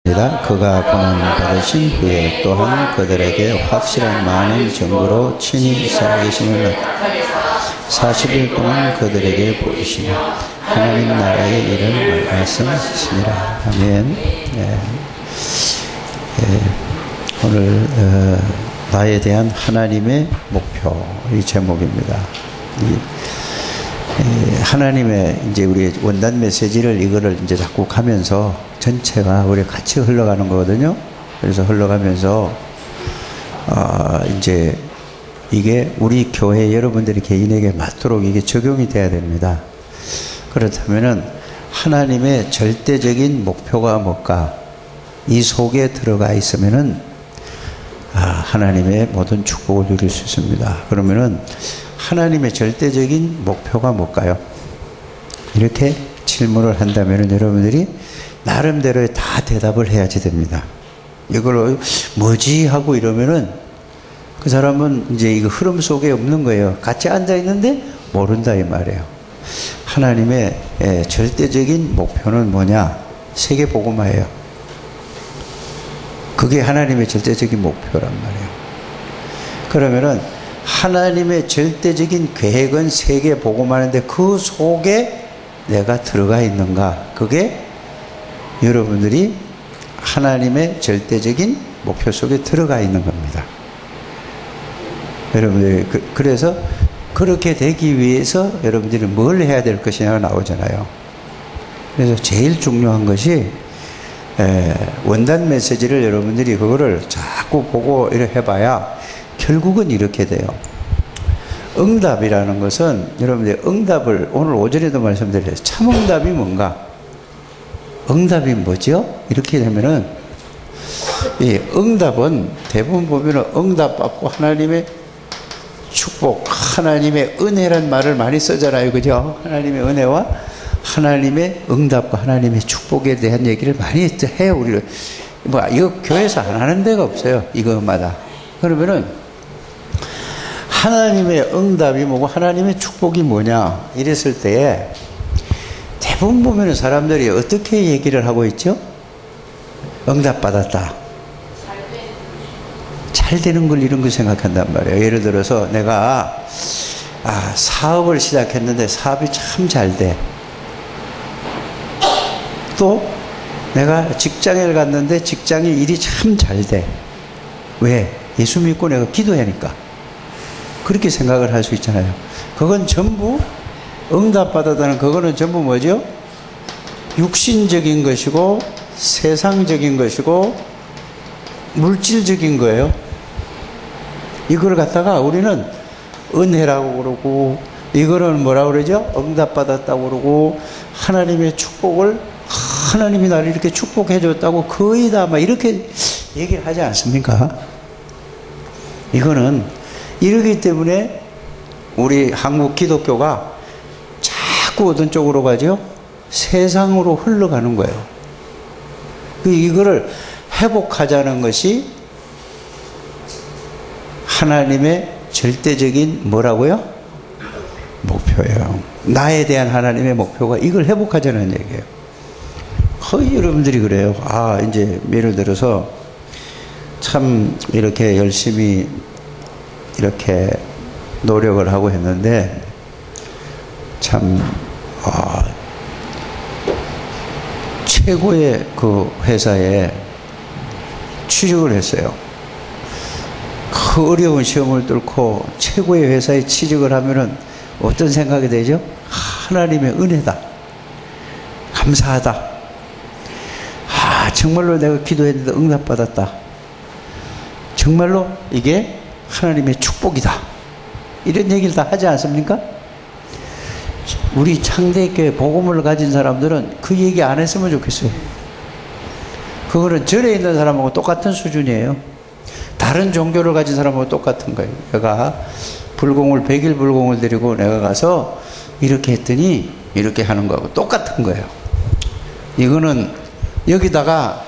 그가 고난받으신 후에 또한 그들에게 확실한 많은 증거로 친히 살아계심을 나타냈다. 40일 동안 그들에게 보이시며 하나님 나라의 일을 말씀하시니라. 아멘. 오늘 나에 대한 하나님의 목표, 이 제목입니다. 하나님의 이제 우리 원단 메시지를 이거를 이제 자꾸 가면서 전체가 우리 같이 흘러가는 거거든요. 그래서 흘러가면서 이제 이게 우리 교회 여러분들이 개인에게 맞도록 이게 적용이 돼야 됩니다. 그렇다면은 하나님의 절대적인 목표가 뭘까? 이 속에 들어가 있으면은 하나님의 모든 축복을 누릴 수 있습니다. 그러면은 하나님의 절대적인 목표가 뭘까요? 이렇게 질문을 한다면 여러분들이 나름대로 다 대답을 해야지 됩니다. 이걸 뭐지 하고 이러면은 그 사람은 이제 이거 흐름 속에 없는 거예요. 같이 앉아 있는데 모른다 이 말이에요. 하나님의 절대적인 목표는 뭐냐? 세계복음화예요. 그게 하나님의 절대적인 목표란 말이에요. 그러면은 하나님의 절대적인 계획은 세계 복음하는데 그 속에 내가 들어가 있는가? 그게 여러분들이 하나님의 절대적인 목표 속에 들어가 있는 겁니다. 여러분들이 그래서 그렇게 되기 위해서 여러분들이 뭘 해야 될 것이냐가 나오잖아요. 그래서 제일 중요한 것이 원단 메시지를 여러분들이 그거를 자꾸 보고 이렇게 해봐야 결국은 이렇게 돼요. 응답이라는 것은 여러분들 응답을 오늘 오전에도 말씀드렸어요. 참 응답이 뭔가? 응답이 뭐죠? 이렇게 되면은 이 응답은 대부분 보면은 응답받고 하나님의 축복, 하나님의 은혜란 말을 많이 쓰잖아요. 그죠? 하나님의 은혜와 하나님의 응답과 하나님의 축복에 대한 얘기를 많이 해요. 우리를. 이거 교회에서 안 하는 데가 없어요. 이것마다. 그러면은 하나님의 응답이 뭐고 하나님의 축복이 뭐냐 이랬을 때에 대부분 보면 사람들이 어떻게 얘기를 하고 있죠? 응답받았다. 잘 되는 걸 이런 거 생각한단 말이에요. 예를 들어서 내가 사업을 시작했는데 사업이 참 잘 돼. 또 내가 직장에 갔는데 직장에 일이 참 잘 돼. 왜? 예수 믿고 내가 기도하니까. 그렇게 생각을 할 수 있잖아요. 그건 전부 응답받았다는 그거는 전부 뭐죠? 육신적인 것이고 세상적인 것이고 물질적인 거예요. 이걸 갖다가 우리는 은혜라고 그러고 이거는 뭐라고 그러죠? 응답받았다고 그러고 하나님의 축복을 하나님이 나를 이렇게 축복해 줬다고 거의 다 막 이렇게 얘기를 하지 않습니까? 이거는 이러기 때문에 우리 한국 기독교가 자꾸 어떤 쪽으로 가죠? 세상으로 흘러가는 거예요. 이거를 회복하자는 것이 하나님의 절대적인 뭐라고요? 목표예요. 나에 대한 하나님의 목표가 이걸 회복하자는 얘기예요. 거의 여러분들이 그래요. 이제 예를 들어서 참 이렇게 열심히 이렇게 노력을 하고 했는데 참 최고의 그 회사에 취직을 했어요. 그 어려운 시험을 뚫고 최고의 회사에 취직을 하면은 어떤 생각이 되죠? 하나님의 은혜다. 감사하다. 정말로 내가 기도했는데 응답받았다. 정말로 이게 하나님의 축복이다. 이런 얘기를 다 하지 않습니까? 우리 창대교회 복음을 가진 사람들은 그 얘기 안 했으면 좋겠어요. 그거는 절에 있는 사람하고 똑같은 수준이에요. 다른 종교를 가진 사람하고 똑같은 거예요. 내가 100일 불공을 드리고 내가 가서 이렇게 했더니 이렇게 하는 거하고 똑같은 거예요. 이거는 여기다가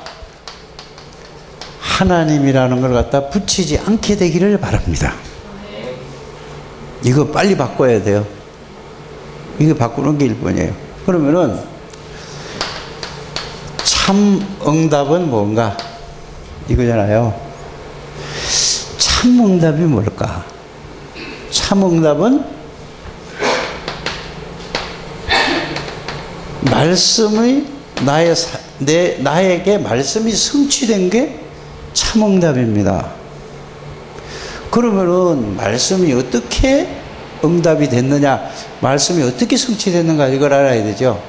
하나님이라는 걸 갖다 붙이지 않게 되기를 바랍니다. 이거 빨리 바꿔야 돼요. 이거 바꾸는 게 1번이에요. 그러면은 참 응답은 뭔가? 이거잖아요. 참 응답이 뭘까? 참 응답은 말씀의 나에게 말씀이 성취된 게 참 응답입니다. 그러면은 말씀이 어떻게 응답이 됐느냐, 말씀이 어떻게 성취됐는가 이걸 알아야 되죠.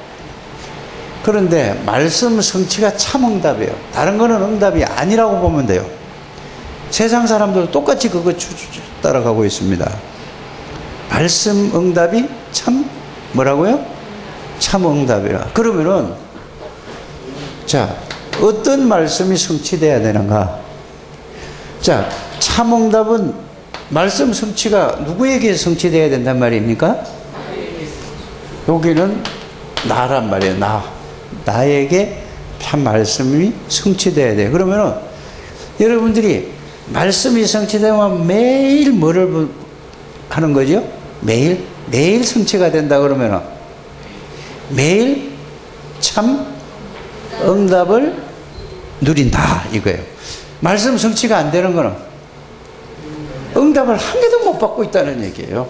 그런데 말씀 성취가 참 응답이에요. 다른 거는 응답이 아니라고 보면 돼요. 세상 사람들도 똑같이 그거 따라가고 있습니다. 말씀 응답이 참 뭐라고요? 참 응답이라. 그러면은 자, 어떤 말씀이 성취돼야 되는가? 자, 참 응답은 말씀 성취가 누구에게 성취돼야 된단 말입니까? 여기는 나란 말이에요. 나에게 참 말씀이 성취돼야 돼요. 그러면은 여러분들이 말씀이 성취되면 매일 뭐를 하는 거죠? 매일 성취가 된다 그러면은 매일 참 응답을 누린다 이거예요. 말씀 성취가 안 되는 거는 응답을 한 개도 못 받고 있다는 얘기예요.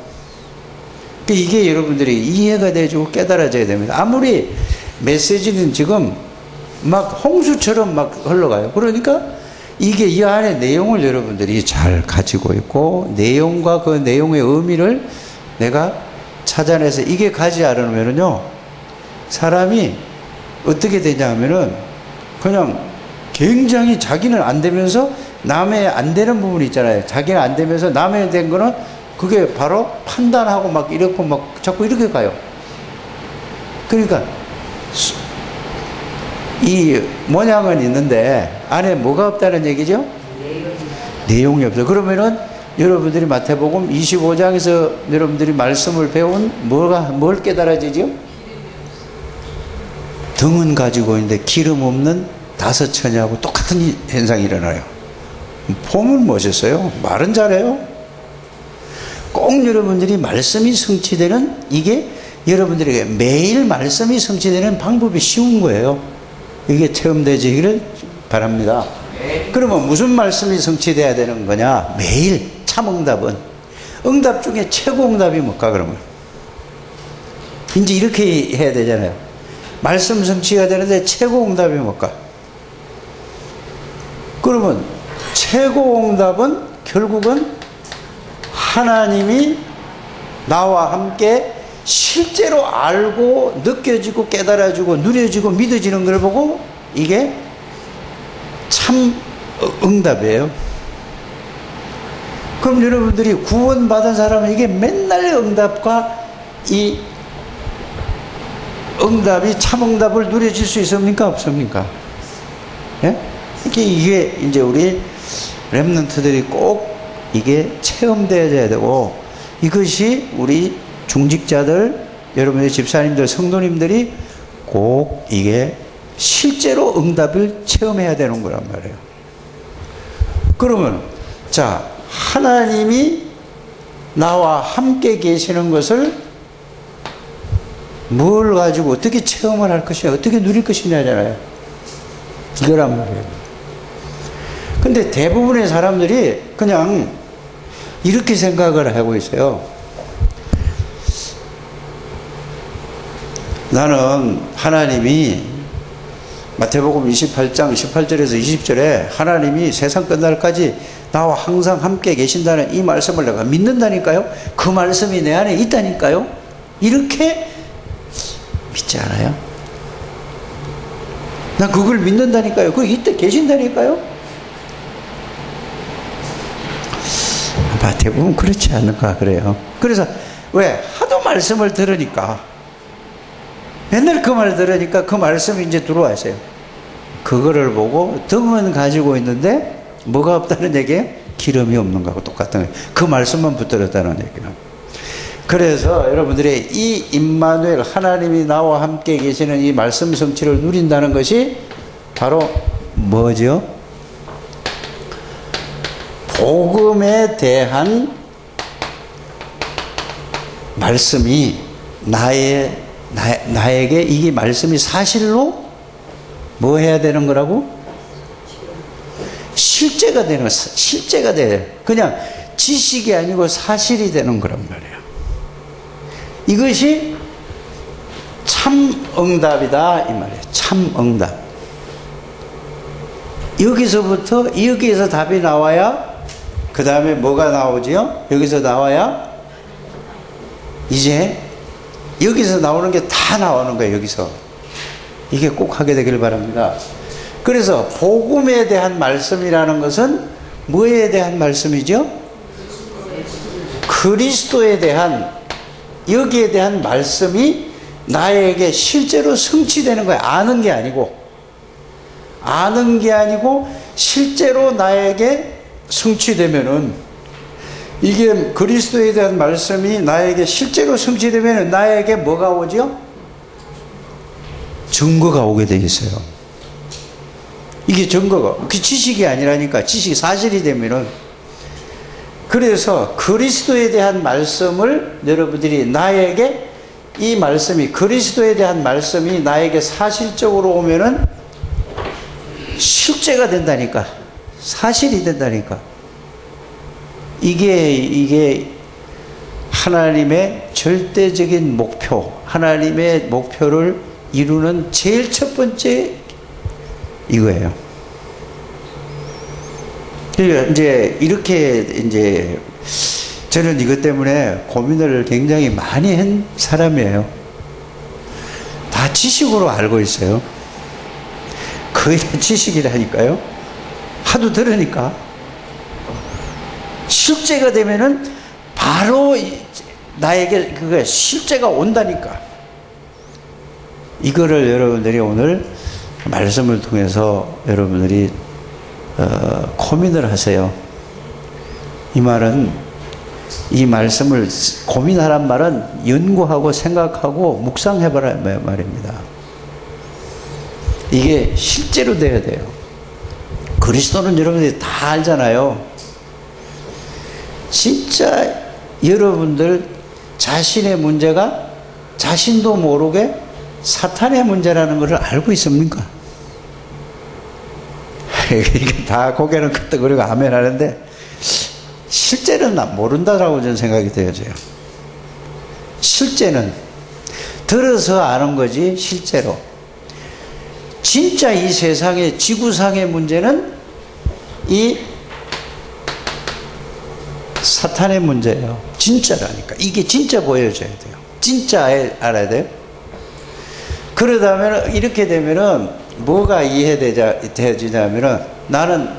이게 여러분들이 이해가 되고 깨달아져야 됩니다. 아무리 메시지는 지금 막 홍수처럼 막 흘러가요. 그러니까 이게 이 안에 내용을 여러분들이 잘 가지고 있고 내용과 그 내용의 의미를 내가 찾아내서 이게 가지 않으면은요, 사람이 어떻게 되냐 하면은 그냥 굉장히 자기는 안 되면서 남의 안 되는 부분이 있잖아요. 자기는 안 되면서 남의 된 거는 그게 바로 판단하고 막 이렇고 막 자꾸 이렇게 가요. 그러니까 이 모양은 있는데 안에 뭐가 없다는 얘기죠? 내용이 없어요. 그러면은 여러분들이 마태복음 25장에서 여러분들이 말씀을 배운 뭘 깨달아지죠? 등은 가지고 있는데 기름 없는 5처녀하고 똑같은 현상이 일어나요. 폼은 멋있어요. 말은 잘해요. 꼭 여러분들이 말씀이 성취되는, 이게 여러분들에게 매일 말씀이 성취되는 방법이 쉬운 거예요. 이게 체험되지기를 바랍니다. 그러면 무슨 말씀이 성취돼야 되는 거냐? 매일 참 응답은, 응답 중에 최고 응답이 뭘까 그러면? 이제 이렇게 해야 되잖아요. 말씀 성취가 되는데 최고 응답이 뭘까? 그러면 최고 응답은 결국은 하나님이 나와 함께 실제로 알고 느껴지고 깨달아지고 누려지고 믿어지는 걸 보고 이게 참 응답이에요. 그럼 여러분들이 구원받은 사람은 이게 맨날 응답과 이 응답이 참 응답을 누려질 수 있습니까? 없습니까? 예? 이게 이제 우리 렘넌트들이 꼭 이게 체험되어야 되고, 이것이 우리 중직자들, 여러분의 집사님들, 성도님들이 꼭 이게 실제로 응답을 체험해야 되는 거란 말이에요. 그러면 자, 하나님이 나와 함께 계시는 것을 뭘 가지고 어떻게 체험을 할 것이냐, 어떻게 누릴 것이냐잖아요. 이거란 말이에요. 근데 대부분의 사람들이 그냥 이렇게 생각을 하고 있어요. 나는 하나님이 마태복음 28장 18절에서 20절에 하나님이 세상 끝날까지 나와 항상 함께 계신다는 이 말씀을 내가 믿는다니까요. 그 말씀이 내 안에 있다니까요. 이렇게 믿지 않아요? 난 그걸 믿는다니까요. 그거 이때 계신다니까요. 대부분 그렇지 않을까 그래요. 그래서 왜? 하도 말씀을 들으니까, 맨날 그 말 들으니까 그 말씀이 이제 들어와 있어요. 그거를 보고 등은 가지고 있는데 뭐가 없다는 얘기예요? 기름이 없는 거하고 똑같은 거예요. 그 말씀만 붙들었다는 얘기예요. 그래서 여러분들이 이 임마누엘, 하나님이 나와 함께 계시는 이 말씀 성취를 누린다는 것이 바로 뭐죠? 복음에 대한 말씀이 나에게 이 말씀이 사실로 뭐 해야 되는 거라고? 실제가 되는 거, 실제가 돼. 그냥 지식이 아니고 사실이 되는 거란 말이에요. 이것이 참 응답이다 이 말이에요. 참 응답. 여기서부터 여기에서 답이 나와야 그 다음에 뭐가 나오지요? 여기서 나와야 이제 여기서 나오는 게 다 나오는 거예요. 여기서 이게 꼭 하게 되길 바랍니다. 그래서 복음에 대한 말씀이라는 것은 뭐에 대한 말씀이죠? 그리스도에 대한, 여기에 대한 말씀이 나에게 실제로 성취되는 거예요. 아는 게 아니고 실제로 나에게 성취되면은, 이게 그리스도에 대한 말씀이 나에게 실제로 성취되면은 나에게 뭐가 오죠? 증거가 오게 돼 있어요. 이게 증거가, 그 지식이 아니라니까. 지식이 사실이 되면은. 그래서 그리스도에 대한 말씀을 여러분들이 나에게, 이 말씀이, 그리스도에 대한 말씀이 나에게 사실적으로 오면은 실제가 된다니까. 사실이 된다니까. 이게 하나님의 절대적인 목표, 하나님의 목표를 이루는 제일 첫 번째 이거예요. 그러니까 이제 이렇게 이제 저는 이것 때문에 고민을 굉장히 많이 한 사람이에요. 다 지식으로 알고 있어요. 거의 다 지식이라니까요. 하도 들으니까. 실제가 되면은 바로 나에게 그게 실제가 온다니까. 이거를 여러분들이 오늘 말씀을 통해서 여러분들이 고민을 하세요. 이 말은, 이 말씀을 고민하란 말은 연구하고 생각하고 묵상해봐라 말입니다. 이게 실제로 돼야 돼요. 그리스도는 여러분들이 다 알잖아요. 진짜 여러분들 자신의 문제가 자신도 모르게 사탄의 문제라는 것을 알고 있습니까? 이렇게 다 고개는 끄덕거리고 아멘 하는데 실제는 나 모른다라고 저는 생각이 되어져요. 실제는 들어서 아는 거지. 실제로 진짜 이 세상의 지구상의 문제는 이 사탄의 문제예요. 진짜라니까. 이게 진짜 보여줘야 돼요. 진짜 알아야 돼요. 그러다면 이렇게 되면은 뭐가 이해되지냐면은 나는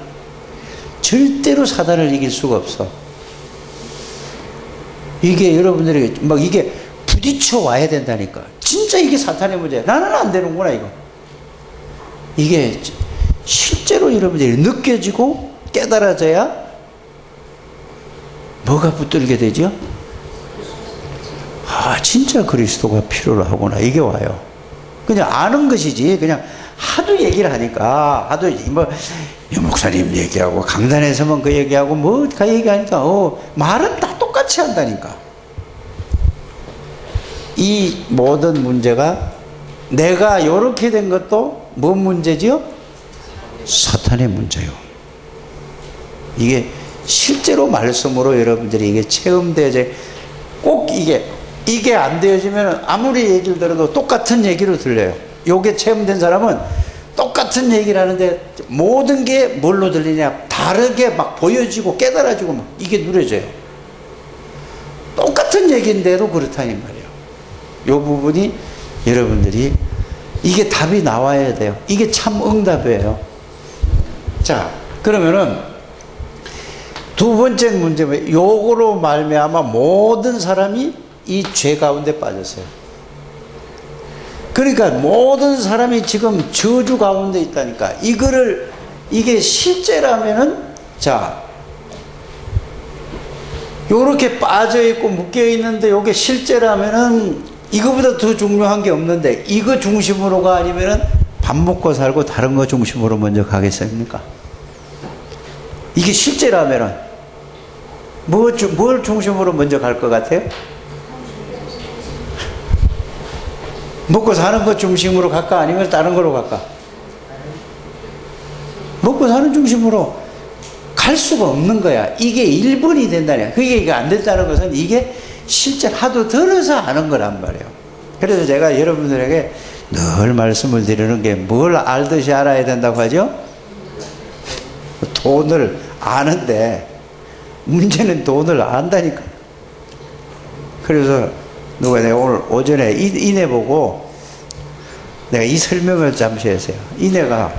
절대로 사단을 이길 수가 없어. 이게 여러분들이 막 이게 부딪혀 와야 된다니까. 진짜 이게 사탄의 문제야. 나는 안 되는구나 이거. 이게 실제로 여러분들이 느껴지고 깨달아져야 뭐가 붙들게 되죠? 아, 진짜 그리스도가 필요로 하구나. 이게 와요. 그냥 아는 것이지. 그냥 하도 얘기를 하니까, 하도 뭐, 유 목사님 얘기하고, 강단에서만 그 얘기하고, 뭐, 그 얘기하니까, 말은 다 똑같이 한다니까. 이 모든 문제가 내가 요렇게 된 것도 뭔 문제지요? 사탄의 문제요. 이게 실제로 말씀으로 여러분들이 이게 체험되어져. 꼭 이게 안 되어지면 아무리 얘기를 들어도 똑같은 얘기로 들려요. 요게 체험된 사람은 똑같은 얘기를 하는데 모든 게 뭘로 들리냐? 다르게 막 보여지고 깨달아지고 막 이게 누려져요. 똑같은 얘기인데도 그렇다 이 말이에요. 요 부분이 여러분들이 이게 답이 나와야 돼요. 이게 참 응답이에요. 자, 그러면은 두 번째 문제는 요거로 말미암아 모든 사람이 이 죄 가운데 빠졌어요. 그러니까 모든 사람이 지금 저주 가운데 있다니까. 이게 실제라면은, 자, 요렇게 빠져있고 묶여있는데 요게 실제라면은 이거보다 더 중요한 게 없는데 이거 중심으로가 아니면은 밥 먹고 살고 다른 거 중심으로 먼저 가겠습니까? 이게 실제라면은 뭘 중심으로 먼저 갈 것 같아요? 먹고 사는 것 중심으로 갈까? 아니면 다른 거로 갈까? 먹고 사는 중심으로 갈 수가 없는 거야. 이게 1번이 된다냐. 그게 이게 안 된다는 것은 이게 실제 하도 들어서 아는 거란 말이에요. 그래서 제가 여러분들에게 늘 말씀을 드리는 게 뭘 알듯이 알아야 된다고 하죠? 돈을 아는데 문제는 돈을 안다니까. 그래서 누가 내가 오늘 오전에 이내 보고 내가 이 설명을 잠시 했어요. 이내가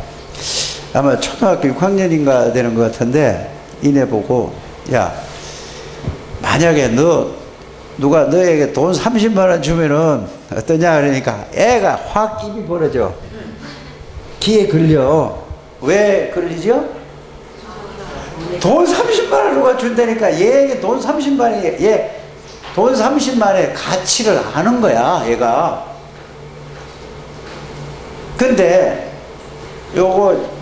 아마 초등학교 6학년인가 되는 것 같은데 이내 보고 야 만약에 누가 너에게 돈 30만 원 주면은 어떠냐 그러니까 애가 확 입이 벌어져. 귀에 걸려. 왜 걸리죠? 돈 30만 원 누가 준다니까 얘에게 돈 30만 원이 얘 돈 30만 원의 가치를 아는 거야 얘가. 근데 요거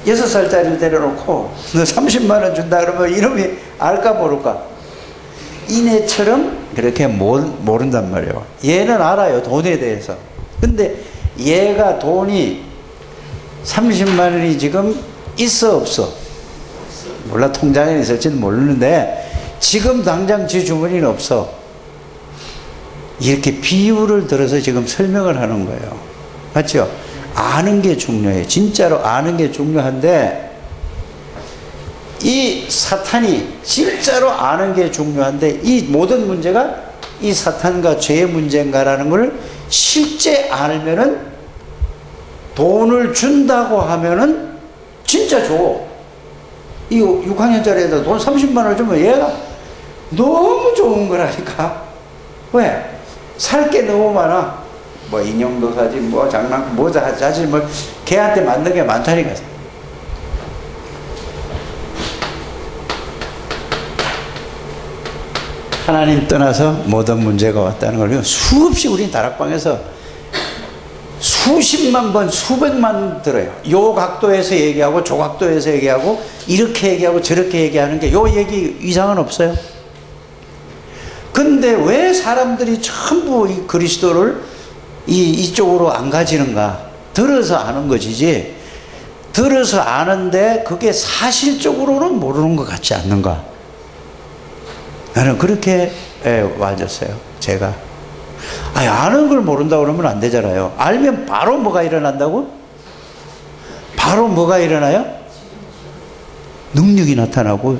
6살짜리를 데려놓고 너 30만 원 준다 그러면 이놈이 알까 모를까? 이내처럼 그렇게 모른단 말이에요. 얘는 알아요 돈에 대해서. 근데 얘가 돈이 30만 원이 지금 있어 없어? 몰라. 통장에 있을지는 모르는데 지금 당장 지 주머니는 없어. 이렇게 비유를 들어서 지금 설명을 하는 거예요. 맞죠? 아는 게 중요해요. 진짜로 아는 게 중요한데 이 사탄이 진짜로 아는 게 중요한데 이 모든 문제가 이 사탄과 죄의 문제인가라는 걸 실제 알면은 돈을 준다고 하면은 진짜 줘. 이 6학년짜리 애들 돈 30만 원 주면 얘가 너무 좋은 거라니까. 왜? 살 게 너무 많아. 뭐 인형도 사지, 뭐 장난감, 뭐 사지, 뭐 걔한테 맞는 게 많다니까. 하나님 떠나서 모든 문제가 왔다는 걸 수없이 우리 다락방에서 수십만 번, 수백만 번 들어요. 요 각도에서 얘기하고 저 각도에서 얘기하고 이렇게 얘기하고 저렇게 얘기하는 게 요 얘기 이상은 없어요. 근데 왜 사람들이 전부 이 그리스도를 이쪽으로 안 가지는가? 들어서 아는 것이지. 들어서 아는데 그게 사실적으로는 모르는 것 같지 않는가? 나는 그렇게 와졌어요. 제가. 아는 걸 모른다고 그러면 안 되잖아요. 알면 바로 뭐가 일어난다고? 바로 뭐가 일어나요? 능력이 나타나고.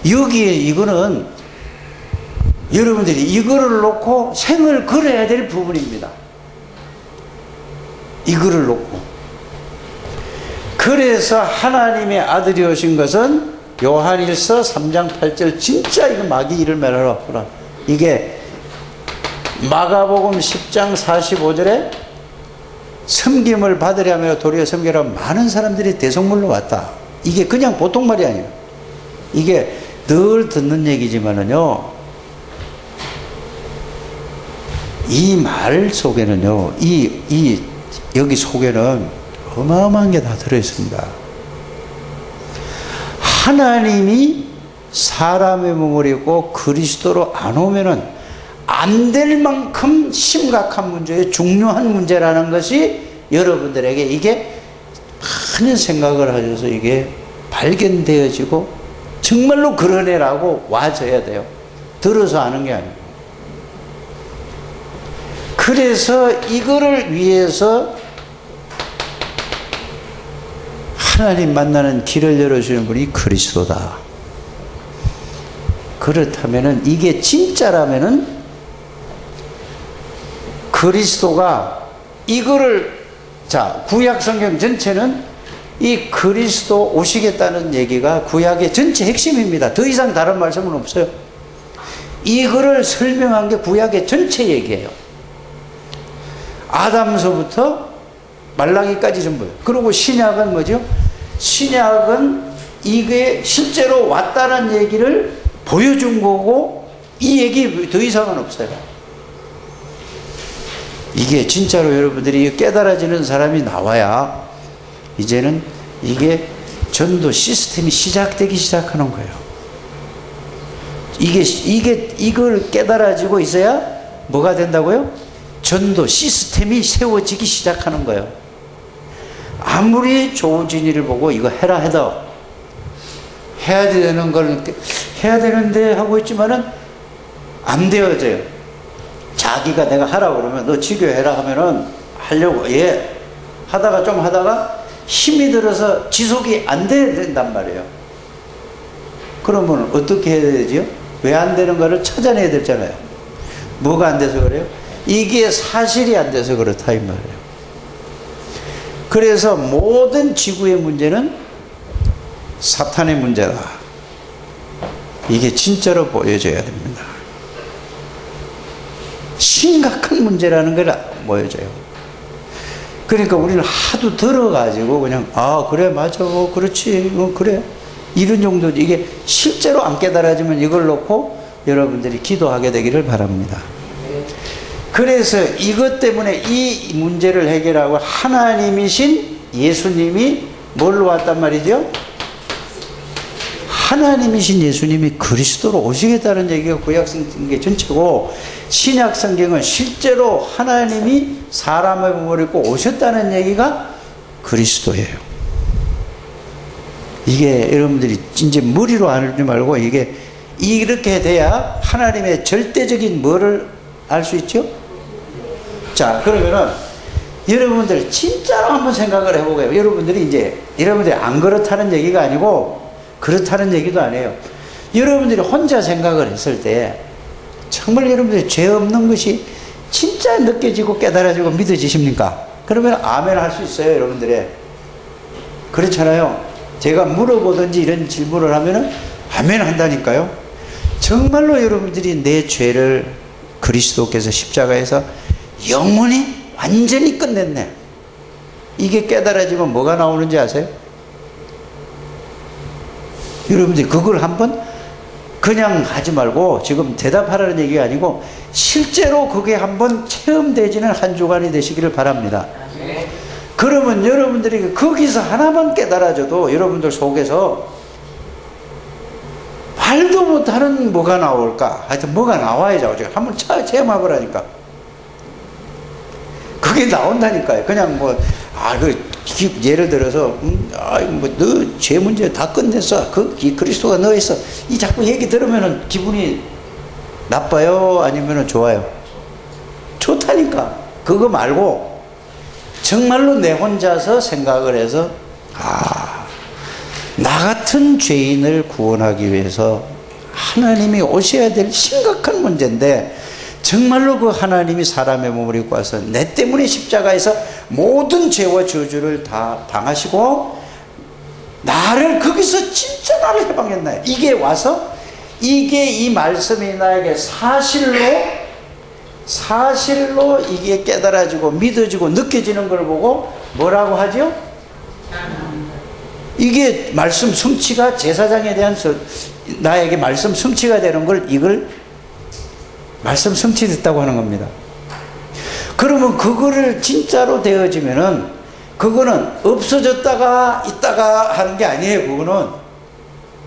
여기에 이거는 여러분들이 이거를 놓고 생을 걸어야 될 부분입니다. 이거를 놓고. 그래서 하나님의 아들이 오신 것은 요한일서 3장 8절 진짜 이거 마귀 이를 매라라. 이게 마가복음 10장 45절에 섬김을 받으려면 도리어 섬기라 많은 사람들이 대성물로 왔다. 이게 그냥 보통 말이 아니에요. 이게 늘 듣는 얘기지만은요, 이 말 속에는요, 여기 속에는 어마어마한 게 다 들어있습니다. 하나님이 사람의 몸을 입고 그리스도로 안 오면은 안 될 만큼 심각한 문제예요. 중요한 문제라는 것이 여러분들에게 이게 많은 생각을 하셔서 이게 발견되어지고 정말로 그런 애라고 와줘야 돼요. 들어서 아는 게 아니고. 그래서 이거를 위해서 하나님 만나는 길을 열어주는 분이 그리스도다. 그렇다면은 이게 진짜라면은 그리스도가 이거를, 자, 구약 성경 전체는 이 그리스도 오시겠다는 얘기가 구약의 전체 핵심입니다. 더 이상 다른 말씀은 없어요. 이거를 설명한 게 구약의 전체 얘기예요. 아담서부터 말라기까지 전부예요. 그리고 신약은 뭐죠? 신약은 이게 실제로 왔다는 얘기를 보여준 거고 이 얘기 더 이상은 없어요. 이게 진짜로 여러분들이 깨달아지는 사람이 나와야 이제는 이게 전도 시스템이 시작되기 시작하는 거예요. 이걸 깨달아지고 있어야 뭐가 된다고요? 전도 시스템이 세워지기 시작하는 거예요. 아무리 좋으신 일을 보고 이거 해라 해도 해야 되는 걸 해야 되는데 하고 있지만은 안 되어져요. 자기가 내가 하라고 그러면 너 지교해라 하면은 하려고 하다가 좀 하다가 힘이 들어서 지속이 안 된단 말이에요. 그러면 어떻게 해야 되죠? 왜 안 되는 거를 찾아내야 되잖아요. 뭐가 안 돼서 그래요? 이게 사실이 안 돼서 그렇다 이 말이에요. 그래서 모든 지구의 문제는 사탄의 문제다. 이게 진짜로 보여져야 됩니다. 심각한 문제라는 걸 보여줘요. 그러니까 우리는 하도 들어가지고 그냥 그래 맞아 그렇지 그래 이런 정도. 이게 실제로 안 깨달아지면 이걸 놓고 여러분들이 기도하게 되기를 바랍니다. 그래서 이것 때문에 이 문제를 해결하고 하나님이신 예수님이 뭘로 왔단 말이죠? 하나님이신 예수님이 그리스도로 오시겠다는 얘기가 구약성경 전체고, 신약성경은 실제로 하나님이 사람의 몸을 입고 오셨다는 얘기가 그리스도예요. 이게 여러분들이 이제 머리로 알지 말고 이게 이렇게 돼야 하나님의 절대적인 뭐를 알 수 있죠? 자, 그러면은 여러분들 진짜로 한번 생각을 해보고요. 여러분들이 안 그렇다는 얘기가 아니고 그렇다는 얘기도 아니에요. 여러분들이 혼자 생각을 했을 때 정말 여러분들이 죄 없는 것이 진짜 느껴지고 깨달아지고 믿어지십니까? 그러면 아멘 할 수 있어요, 여러분들이. 그렇잖아요. 제가 물어보든지 이런 질문을 하면은 아멘 한다니까요. 정말로 여러분들이 내 죄를 그리스도께서 십자가에서 영원히 완전히 끝냈네. 이게 깨달아지면 뭐가 나오는지 아세요? 여러분들이 그걸 한번 그냥 하지 말고 지금 대답하라는 얘기가 아니고 실제로 그게 한번 체험되지는 한 주간이 되시기를 바랍니다. 그러면 여러분들이 거기서 하나만 깨달아져도 여러분들 속에서 말도 못하는 뭐가 나올까? 하여튼 뭐가 나와야죠. 한번 체험해보라니까. 그게 나온다니까요. 그냥 예를 들어서, 너 죄 문제 다 끝냈어. 그리스도가 너 있어. 이 자꾸 얘기 들으면은 기분이 나빠요? 아니면은 좋아요? 좋다니까. 그거 말고, 정말로 내 혼자서 생각을 해서, 나 같은 죄인을 구원하기 위해서 하나님이 오셔야 될 심각한 문제인데, 정말로 그 하나님이 사람의 몸을 입고 와서 내 때문에 십자가에서 모든 죄와 저주를 다 당하시고 나를 거기서 진짜 나를 해방했나요? 이게 와서 이게 이 말씀이 나에게 사실로 이게 깨달아지고 믿어지고 느껴지는 걸 보고 뭐라고 하죠? 이게 말씀 성취가, 제사장에 대한 나에게 말씀 성취가 되는 걸 이걸 말씀 성취됐다고 하는 겁니다. 그러면 그거를 진짜로 되어지면은 그거는 없어졌다가 있다가 하는 게 아니에요. 그거는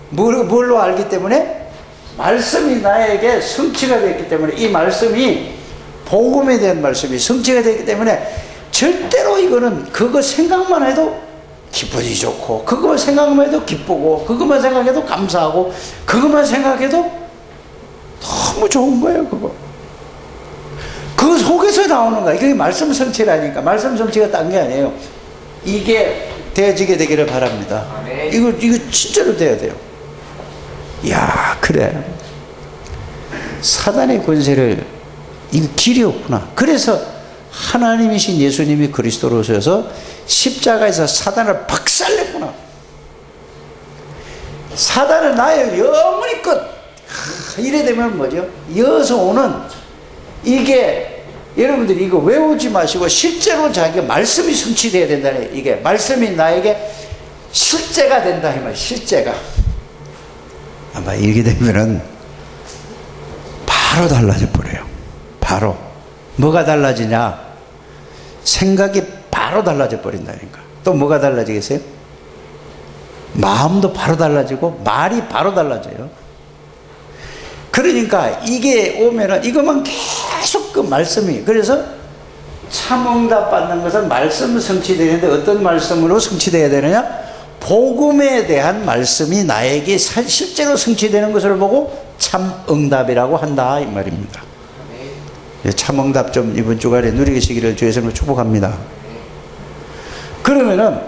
뭘로 알기 때문에 말씀이 나에게 성취가 됐기 때문에, 이 말씀이 복음에 대한 말씀이 성취가 됐기 때문에 절대로 이거는 그거 생각만 해도 기분이 좋고, 그것만 생각만 해도 기쁘고, 그것만 생각해도 감사하고, 그것만 생각해도 너무 좋은 거예요. 그 속에서 나오는 거야. 이게 말씀 성취라니까. 말씀 성취가 딴 게 아니에요. 이게 되어지게 되기를 바랍니다. 이거 진짜로 돼야 돼요. 이야, 그래. 사단의 권세를, 이거 길이 없구나. 그래서 하나님이신 예수님이 그리스도로 오셔서 십자가에서 사단을 박살냈구나. 사단은 나의 영원히 끝. 이래 되면 뭐죠? 이어서 오는 이게, 여러분들이 이거 외우지 마시고 실제로 자기가 말씀이 성취되어야 된다네. 이게 말씀이 나에게 실제가 된다. 이 말, 실제가. 아마 이렇게 되면은 바로 달라져 버려요. 바로. 뭐가 달라지냐? 생각이 바로 달라져 버린다니까. 또 뭐가 달라지겠어요? 마음도 바로 달라지고 말이 바로 달라져요. 그러니까 이게 오면은 이것만 계속 그 말씀이, 그래서 참응답 받는 것은 말씀 성취되는데 어떤 말씀으로 성취되어야 되느냐? 복음에 대한 말씀이 나에게 실제로 성취되는 것을 보고 참응답이라고 한다 이 말입니다. 참응답 좀 이번 주간에 누리시기를 주의 이름으로 축복합니다. 그러면은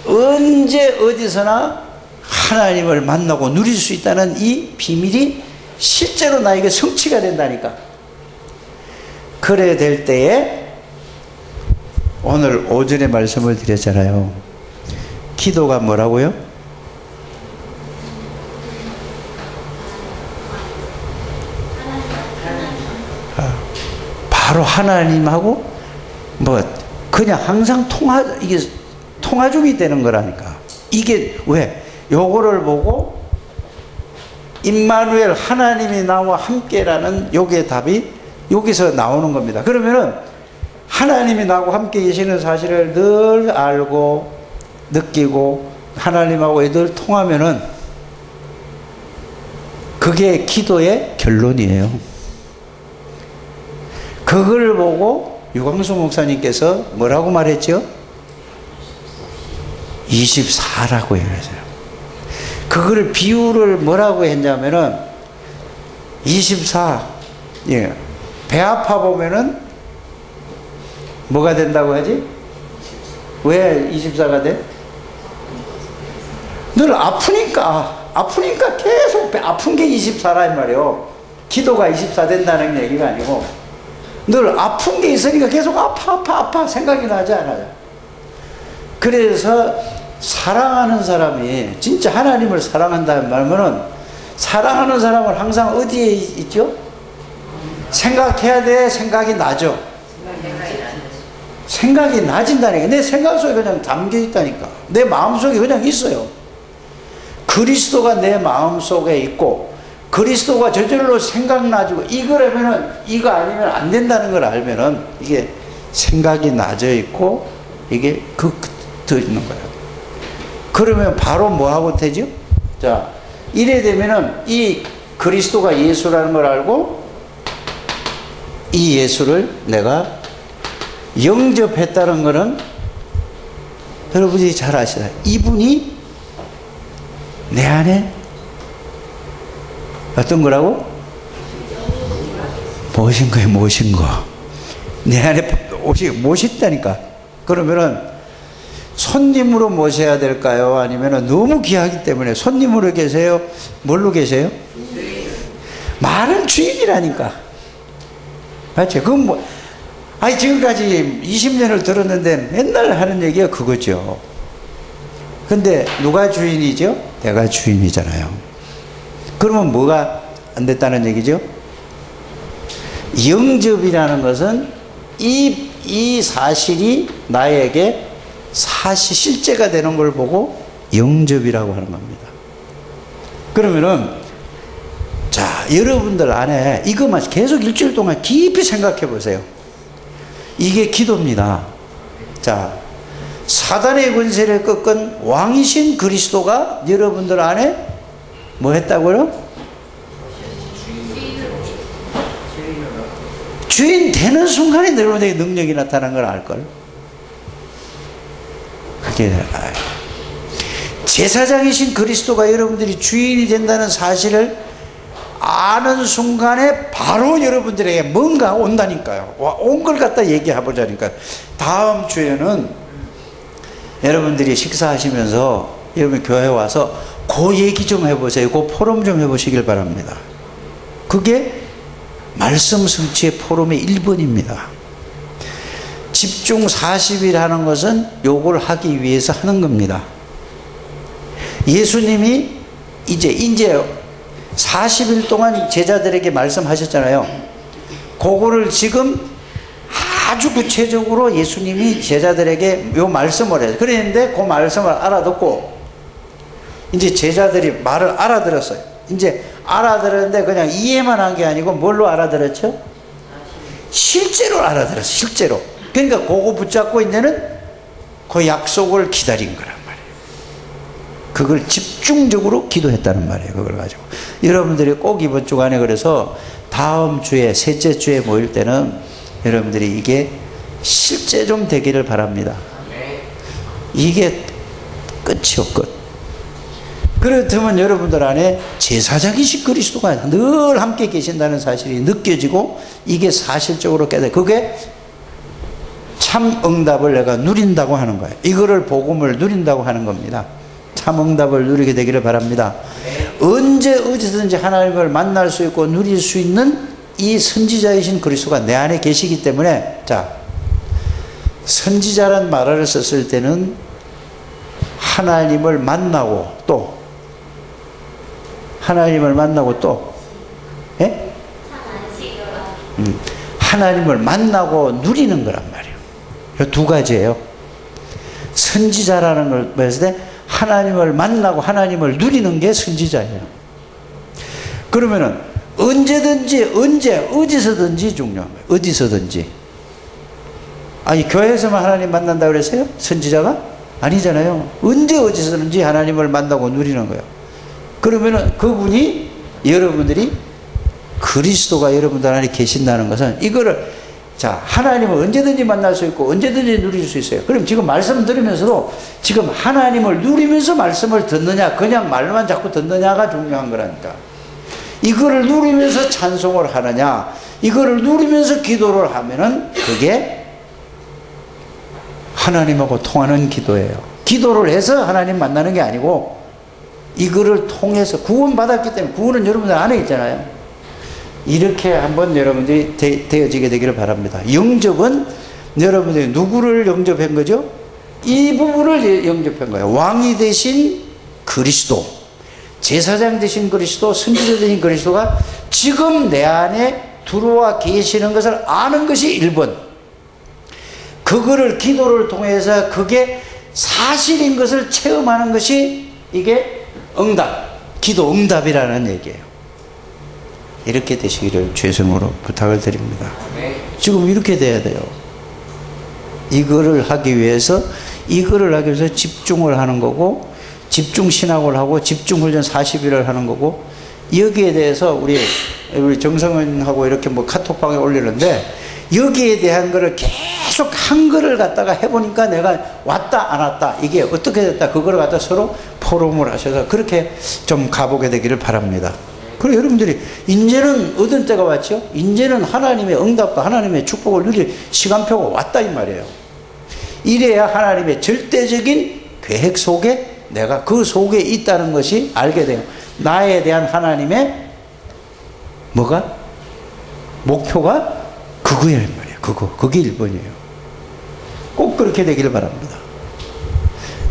언제 어디서나 하나님을 만나고 누릴 수 있다는 이 비밀이 실제로 나에게 성취가 된다니까. 그래 될 때에 오늘 오전에 말씀을 드렸잖아요. 기도가 뭐라고요? 바로 하나님하고 뭐 그냥 항상 이게 통화 중이 되는 거라니까. 이게 왜? 요거를 보고 임마누엘 하나님이 나와 함께라는 요게 답이 여기서 나오는 겁니다. 그러면은 하나님이 나하고 함께 계시는 사실을 늘 알고 느끼고 하나님하고 늘 통하면은 그게 기도의 결론이에요. 그걸 보고 유광수 목사님께서 뭐라고 말했죠? 24라고 얘기했어요. 그걸 비유를 뭐라고 했냐면은 24, 예. 배 아파 보면은 뭐가 된다고 하지? 왜 24가 돼? 늘 아프니까 계속 아픈 게 24라 이 말이에요. 기도가 24 된다는 얘기가 아니고 늘 아픈 게 있으니까 계속 아파 생각이 나지 않아요. 그래서 사랑하는 사람이 진짜 하나님을 사랑한다는 말은 사랑하는 사람은 항상 어디에 있죠? 생각해야 돼. 생각이 나죠. 생각이 나진다니까. 내 생각 속에 그냥 담겨 있다니까. 내 마음 속에 그냥 있어요. 그리스도가 내 마음 속에 있고 그리스도가 저절로 생각나지고 이거라면은 이거 아니면 안 된다는 걸 알면은 이게 생각이 나져 있고 이게 더 있는 거예요. 그러면 바로 뭐 하고 되죠? 자, 이래 되면은 이 그리스도가 예수라는 걸 알고 이 예수를 내가 영접했다는 것은 여러분이 잘 아시잖아요. 이분이 내 안에 어떤 거라고? 모신 거예요. 모신 거. 내 안에 모셨다니까. 그러면은 손님으로 모셔야 될까요? 아니면 너무 귀하기 때문에 손님으로 계세요? 뭘로 계세요? 말은 주인이라니까. 맞죠? 그건 뭐, 지금까지 20년을 들었는데 맨날 하는 얘기가 그거죠. 근데 누가 주인이죠? 내가 주인이잖아요. 그러면 뭐가 안 됐다는 얘기죠? 영접이라는 것은 이 사실이 나에게 실제가 되는 걸 보고 영접이라고 하는 겁니다. 그러면은 자, 여러분들 안에 이것만 계속 일주일 동안 깊이 생각해 보세요. 이게 기도입니다. 자, 사단의 권세를 꺾은 왕이신 그리스도가 여러분들 안에 뭐 했다고요? 주인 되는 순간에 여러분에게 능력이 나타난 걸 알걸? 그게 제사장이신 그리스도가 여러분들이 주인이 된다는 사실을 아는 순간에 바로 여러분들에게 뭔가 온다니까요. 온 걸 갖다 얘기해보자니까요. 다음 주에는 여러분들이 식사하시면서 여러분 교회 와서 그 얘기 좀 해보세요. 그 포럼 좀 해보시길 바랍니다. 그게 말씀 성취의 포럼의 1번입니다. 집중 40일 하는 것은 요걸 하기 위해서 하는 겁니다. 예수님이 이제 40일 동안 제자들에게 말씀하셨잖아요. 그거를 지금 아주 구체적으로 예수님이 제자들에게 요 말씀을 해요. 그랬는데 그 말씀을 알아듣고 이제 제자들이 말을 알아들었어요. 이제 알아들었는데 그냥 이해만 한 게 아니고 뭘로 알아들었죠? 실제로 알아들었어요. 실제로. 그러니까 그거 붙잡고 이제는 그 약속을 기다린 거란 말이에요. 그걸 집중적으로 기도했다는 말이에요. 그걸 가지고 여러분들이 꼭 이번 주간에 그래서 다음 주에 셋째 주에 모일 때는 여러분들이 이게 실제 좀 되기를 바랍니다. 이게 끝이요, 끝. 그렇다면 여러분들 안에 제사장이신 그리스도가 늘 함께 계신다는 사실이 느껴지고 이게 사실적으로 깨달아. 그게 참 응답을 내가 누린다고 하는 거예요. 이거를 복음을 누린다고 하는 겁니다. 참 응답을 누리게 되기를 바랍니다. 언제 어디서든지 하나님을 만날 수 있고 누릴 수 있는 이 선지자이신 그리스도가 내 안에 계시기 때문에, 자, 선지자란 말을 썼을 때는 하나님을 만나고 또 하나님을 만나고 또 예? 하나님을 만나고 누리는 거란 말이에요. 두 가지예요. 선지자라는 걸 봤을 때 하나님을 만나고 하나님을 누리는 게 선지자예요. 그러면은 언제든지 어디서든지 중요한 거예요. 어디서든지. 아니 교회에서만 하나님 만난다고 그랬어요? 선지자가? 아니잖아요. 언제 어디서든지 하나님을 만나고 누리는 거예요. 그러면은 그분이 여러분들이 그리스도가 여러분들 안에 계신다는 것은 이거를, 자, 하나님을 언제든지 만날 수 있고 언제든지 누릴 수 있어요. 그럼 지금 말씀 들으면서도 지금 하나님을 누리면서 말씀을 듣느냐 그냥 말만 자꾸 듣느냐가 중요한 거라니까. 이거를 누리면서 찬송을 하느냐 이거를 누리면서 기도를 하면은 그게 하나님하고 통하는 기도예요. 기도를 해서 하나님 만나는 게 아니고 이거를 통해서 구원받았기 때문에, 구원은 여러분들 안에 있잖아요. 이렇게 한번 여러분들이 되어지게 되기를 바랍니다. 영접은 여러분들이 누구를 영접한 거죠? 이 부분을 영접한 거예요. 왕이 되신 그리스도, 제사장 되신 그리스도, 선지자 되신 그리스도가 지금 내 안에 들어와 계시는 것을 아는 것이 1번. 그거를 기도를 통해서 그게 사실인 것을 체험하는 것이 이게 응답, 기도 응답이라는 얘기예요. 이렇게 되시기를 죄송으로 부탁을 드립니다. 지금 이렇게 돼야 돼요. 이거를 하기 위해서 집중을 하는 거고, 집중신학을 하고 집중훈련 40일을 하는 거고, 여기에 대해서 우리 정성은하고 이렇게 뭐 카톡방에 올리는데 여기에 대한 거를 계속 한글을 갖다가 해보니까 내가 왔다 안 왔다 이게 어떻게 됐다 그거를 갖다 서로 포럼을 하셔서 그렇게 좀 가보게 되기를 바랍니다. 그리고 여러분들이 이제는 얻은 때가 왔죠. 이제는 하나님의 응답과 하나님의 축복을 누릴 시간표가 왔다 이 말이에요. 이래야 하나님의 절대적인 계획 속에 내가 그 속에 있다는 것이 알게 돼요. 나에 대한 하나님의 뭐가? 목표가 그거예요 말이에요. 그게 1번이에요. 꼭 그렇게 되기를 바랍니다.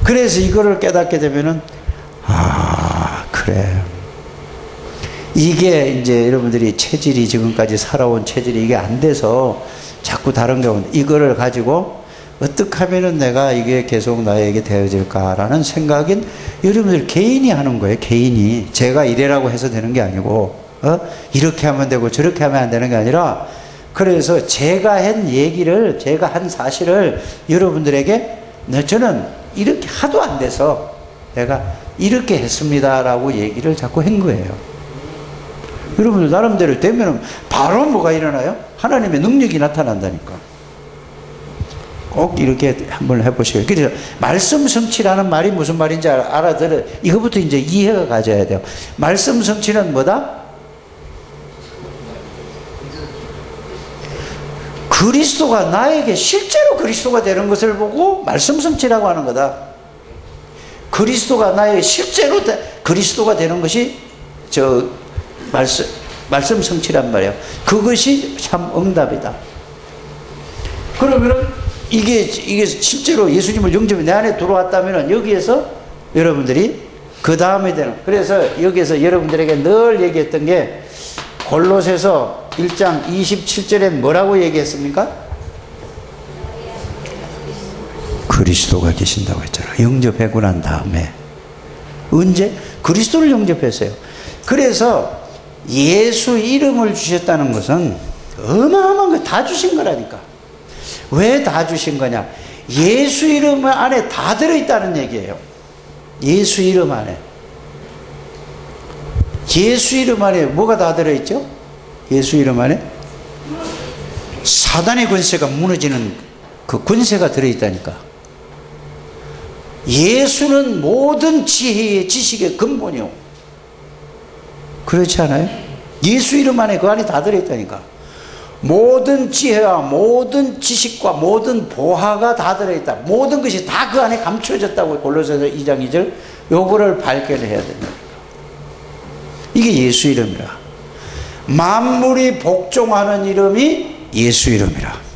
그래서 이거를 깨닫게 되면은 그래, 이게 이제 여러분들이 체질이 지금까지 살아온 체질이 이게 안 돼서 자꾸 다른 경우 이거를 가지고 어떻게 하면은 내가 이게 계속 나에게 되어질까라는 생각은 여러분들 개인이 하는 거예요. 개인이. 제가 이래라고 해서 되는 게 아니고 이렇게 하면 되고 저렇게 하면 안 되는 게 아니라, 그래서 제가 한 얘기를, 제가 한 사실을 여러분들에게 저는 이렇게 하도 안 돼서 내가 이렇게 했습니다라고 얘기를 자꾸 한 거예요. 여러분들 나름대로 되면 바로 뭐가 일어나요? 하나님의 능력이 나타난다니까. 꼭 이렇게 한번 해보시고요. 그래서 말씀 성취라는 말이 무슨 말인지 알아들어. 이거부터 이제 이해가 가져야 돼요. 말씀 성취는 뭐다? 그리스도가 나에게 실제로 그리스도가 되는 것을 보고 말씀 성취라고 하는 거다. 그리스도가 나에게 실제로 그리스도가 되는 것이 말씀 성취란 말이에요. 그것이 참 응답이다. 그러면은 이게 실제로 예수님을 영접해 내 안에 들어왔다면은 여기에서 여러분들이 그 다음에 되는, 그래서 여기에서 여러분들에게 늘 얘기했던 게 골로새서 1장 27절에 뭐라고 얘기했습니까? 그리스도가 계신다고 했잖아요. 영접하고 난 다음에. 언제? 그리스도를 영접했어요. 그래서 예수 이름을 주셨다는 것은 어마어마한 거 다 주신 거라니까. 왜 다 주신 거냐? 예수 이름 안에 다 들어있다는 얘기예요. 예수 이름 안에. 예수 이름 안에 뭐가 다 들어있죠? 예수 이름 안에 사단의 권세가 무너지는 그 권세가 들어있다니까. 예수는 모든 지혜의 지식의 근본이요. 그렇지 않아요? 예수 이름 안에 그 안에 다 들어있다니까. 모든 지혜와 모든 지식과 모든 보화가 다 들어있다. 모든 것이 다 그 안에 감춰졌다고 골로새서 2장 2절 요거를 발견해야 된다. 이게 예수 이름이라. 만물이 복종하는 이름이 예수 이름이라.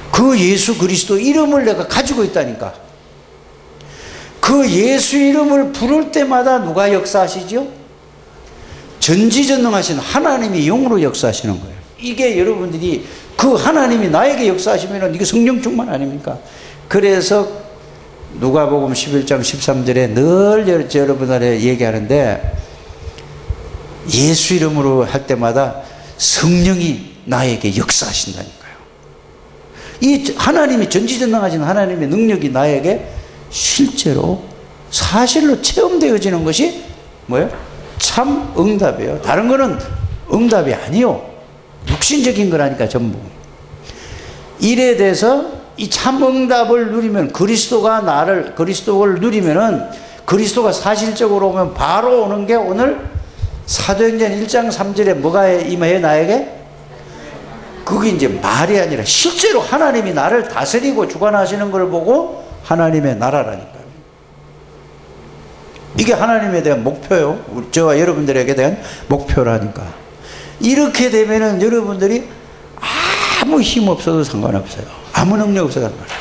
그 예수 그리스도 이름을 내가 가지고 있다니까. 그 예수 이름을 부를 때마다 누가 역사하시죠? 전지전능하신 하나님이 영으로 역사하시는 거예요. 이게 여러분들이 그 하나님이 나에게 역사하시면 이게 성령 충만 아닙니까? 그래서 누가복음 11장 13절에 늘 여러분들에 얘기하는데 예수 이름으로 할 때마다 성령이 나에게 역사하신다니까요. 이 하나님이 전지전능하신 하나님의 능력이 나에게 실제로 사실로 체험되어지는 것이 뭐예요? 참 응답이에요. 다른 거는 응답이 아니요. 육신적인 거라니까 전부. 일에 대해서 이 참 응답을 누리면 그리스도를 누리면은 그리스도가 사실적으로 오면 바로 오는 게 오늘 사도행전 1장 3절에 뭐가 임해요 나에게? 그게 이제 말이 아니라 실제로 하나님이 나를 다스리고 주관하시는 걸 보고 하나님의 나라라니까요. 이게 하나님에 대한 목표요. 저와 여러분들에게 대한 목표라니까. 이렇게 되면은 여러분들이 아무 힘 없어도 상관없어요. 아무 능력 없어도 상관없어요.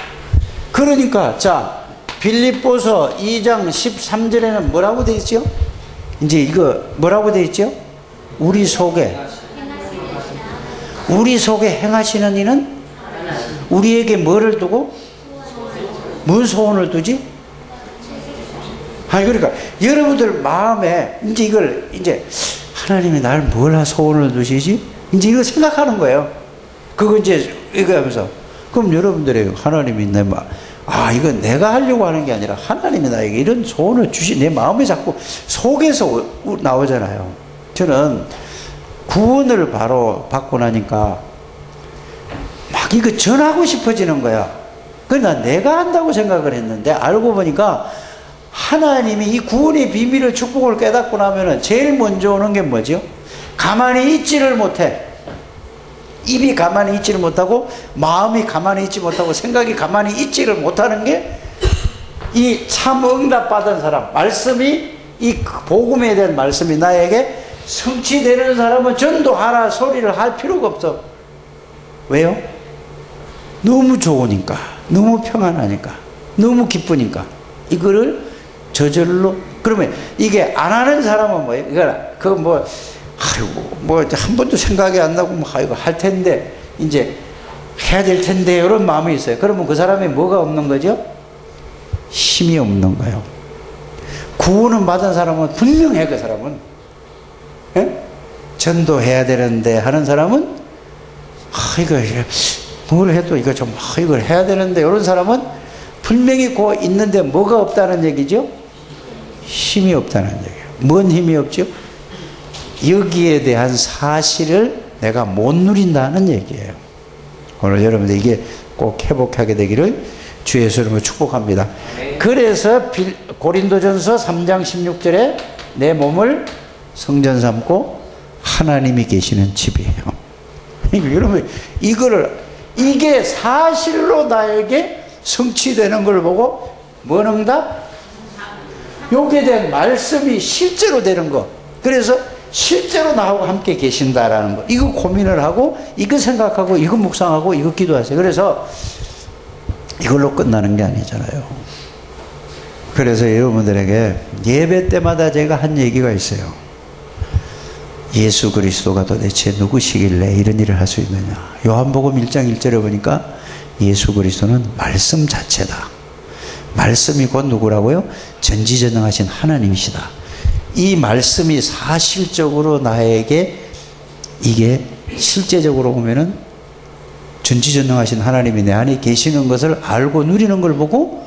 그러니까 자 빌립보서 2장 13절에는 뭐라고 되어 있죠? 이제 이거 뭐라고 되어 있죠? 우리 속에 행하시는 이는 우리에게 뭐를 두고? 뭔 소원을 두지? 아니 그러니까 여러분들 마음에 이제 하나님이 날 뭘 소원을 두시지? 이제 이거 생각하는 거예요. 그거 이제 이거 하면서 그럼 여러분들이 하나님이 이건 내가 하려고 하는 게 아니라 하나님이 나에게 이런 소원을 내 마음에 자꾸 속에서 나오잖아요. 저는 구원을 바로 받고 나니까 막 이거 전하고 싶어지는 거야. 그러나 내가 한다고 생각을 했는데 알고 보니까 하나님이 이 구원의 비밀을 축복을 깨닫고 나면은 제일 먼저 오는 게 뭐죠? 가만히 있지를 못해. 입이 가만히 있지를 못하고 마음이 가만히 있지 못하고 생각이 가만히 있지를 못하는 게 이 참 응답 받은 사람, 말씀이 이 복음에 대한 말씀이 나에게 성취되는 사람은 전도하라 소리를 할 필요가 없어. 왜요? 너무 좋으니까, 너무 평안하니까, 너무 기쁘니까 이거를 저절로. 그러면 이게 안 하는 사람은 뭐예요? 이거 한 번도 생각이 안 나고 이거 할 텐데 이제 해야 될 텐데 이런 마음이 있어요. 그러면 그 사람이 뭐가 없는 거죠? 힘이 없는 거예요. 구원을 받은 사람은 분명해. 그 사람은 전도해야 되는데 하는 사람은 이거 뭘 해도 이거 좀 이걸 해야 되는데 이런 사람은 분명히 그 있는데 뭐가 없다는 얘기죠? 힘이 없다는 얘기예요. 뭔 힘이 없죠? 여기에 대한 사실을 내가 못 누린다는 얘기예요. 오늘 여러분들 이게 꼭 회복하게 되기를 주 예수 이름으로 축복합니다. 그래서 고린도전서 3장 16절에 내 몸을 성전 삼고 하나님이 계시는 집이에요. 여러분 이게 사실로 나에게 성취되는 걸 보고 뭔 응답? 여기에 대한 말씀이 실제로 되는 거. 그래서 실제로 나하고 함께 계신다라는 거. 이거 고민을 하고 이거 생각하고 이거 묵상하고 이거 기도하세요. 그래서 이걸로 끝나는 게 아니잖아요. 그래서 여러분들에게 예배 때마다 제가 한 얘기가 있어요. 예수 그리스도가 도대체 누구시길래 이런 일을 할 수 있느냐. 요한복음 1장 1절에 보니까 예수 그리스도는 말씀 자체다. 말씀이 곧 누구라고요? 전지전능하신 하나님이시다. 이 말씀이 사실적으로 나에게 이게 실제적으로 보면은 전지전능하신 하나님이 내 안에 계시는 것을 알고 누리는 걸 보고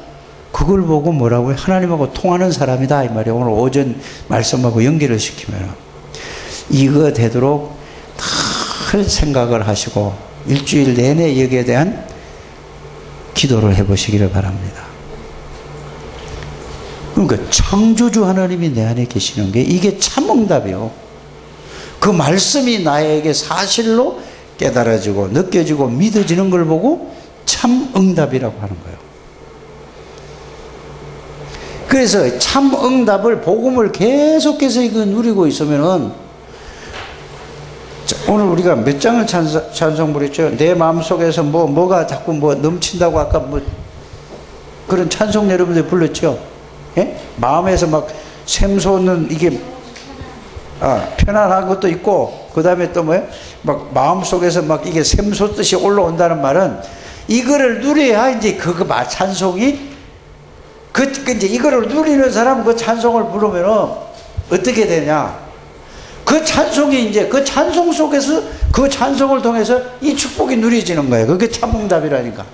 그걸 보고 뭐라고요? 하나님하고 통하는 사람이다 이 말이에요. 오늘 오전 말씀하고 연결을 시키면 이거 되도록 늘 생각을 하시고 일주일 내내 여기에 대한 기도를 해보시기를 바랍니다. 그러니까 창조주 하나님이 내 안에 계시는 게 이게 참응답이요. 그 말씀이 나에게 사실로 깨달아지고 느껴지고 믿어지는 걸 보고 참응답이라고 하는 거예요. 그래서 참응답을 복음을 계속해서 이거 누리고 있으면은 오늘 우리가 몇 장을 찬송 부렸죠? 내 마음속에서 뭐가 자꾸 넘친다고 아까 그런 찬송 여러분들 불렀죠? 예? 마음에서 막 샘솟는 이게 편안한 것도 있고 그 다음에 또 뭐예요? 막 마음속에서 막 이게 샘솟듯이 올라온다는 말은 이거를 누려야 이제 찬송이 이제 이거를 누리는 사람 그 찬송을 부르면은 어떻게 되냐? 그 찬송이 이제 그 찬송 속에서 그 찬송을 통해서 이 축복이 누려지는 거예요. 그게 참응답이라니까.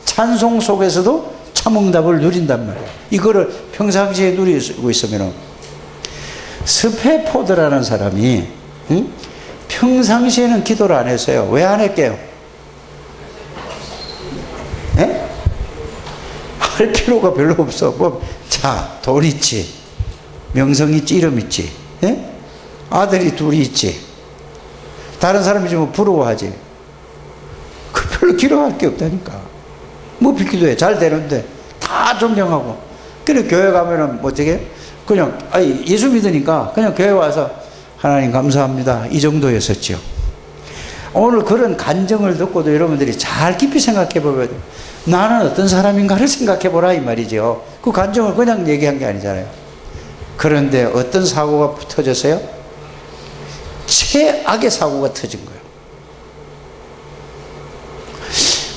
찬송 속에서도 참응답을 누린단 말이에요. 이거를 평상시에 누리고 있으면은 스페포드라는 사람이 평상시에는 기도를 안 했어요. 왜 안 했게요? 예? 할 필요가 별로 없어. 돈 있지, 명성 있지, 이름 있지, 예? 아들이 둘이 있지. 다른 사람이 좀 부러워하지. 별로 기도할 게 없다니까. 기도해. 잘 되는데 다 존경하고. 그래 교회 가면은 어떻게? 그냥 예수 믿으니까 그냥 교회 와서 하나님 감사합니다. 이 정도였었죠. 오늘 그런 간증을 듣고도 여러분들이 잘 깊이 생각해 보면 나는 어떤 사람인가를 생각해 보라 이 말이죠. 그 간증을 그냥 얘기한 게 아니잖아요. 그런데 어떤 사고가 터졌어요? 최악의 사고가 터진 거예요.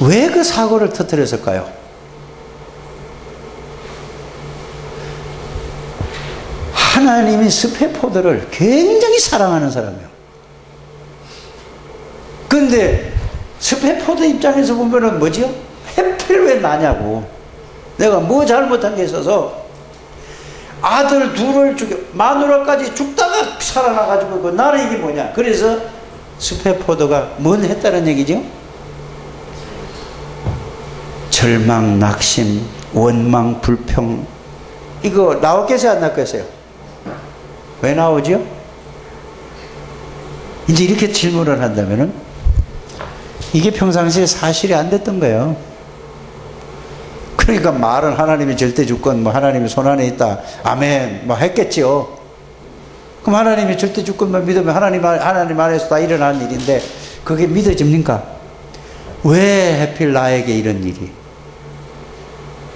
왜 그 사고를 터뜨렸을까요? 하나님이 스페포드를 굉장히 사랑하는 사람이에요. 그런데 스페포드 입장에서 보면은 뭐지요? 하필 왜 나냐고. 내가 뭐 잘못한 게 있어서 아들 둘을 마누라까지 죽다가 살아나가지고 나는 이게 뭐냐. 그래서 스페포드가 뭔 했다는 얘기죠? 절망, 낙심, 원망, 불평. 이거 나왔겠어요? 안 나왔겠어요? 왜 나오죠? 이제 이렇게 질문을 한다면은 이게 평상시에 사실이 안 됐던 거예요. 그러니까 말은 하나님이 절대 주권, 하나님이 손안에 있다. 아멘. 했겠지요. 그럼 하나님이 절대 주권만 믿으면 하나님 안에서 다 일어난 일인데 그게 믿어집니까? 왜 하필 나에게 이런 일이?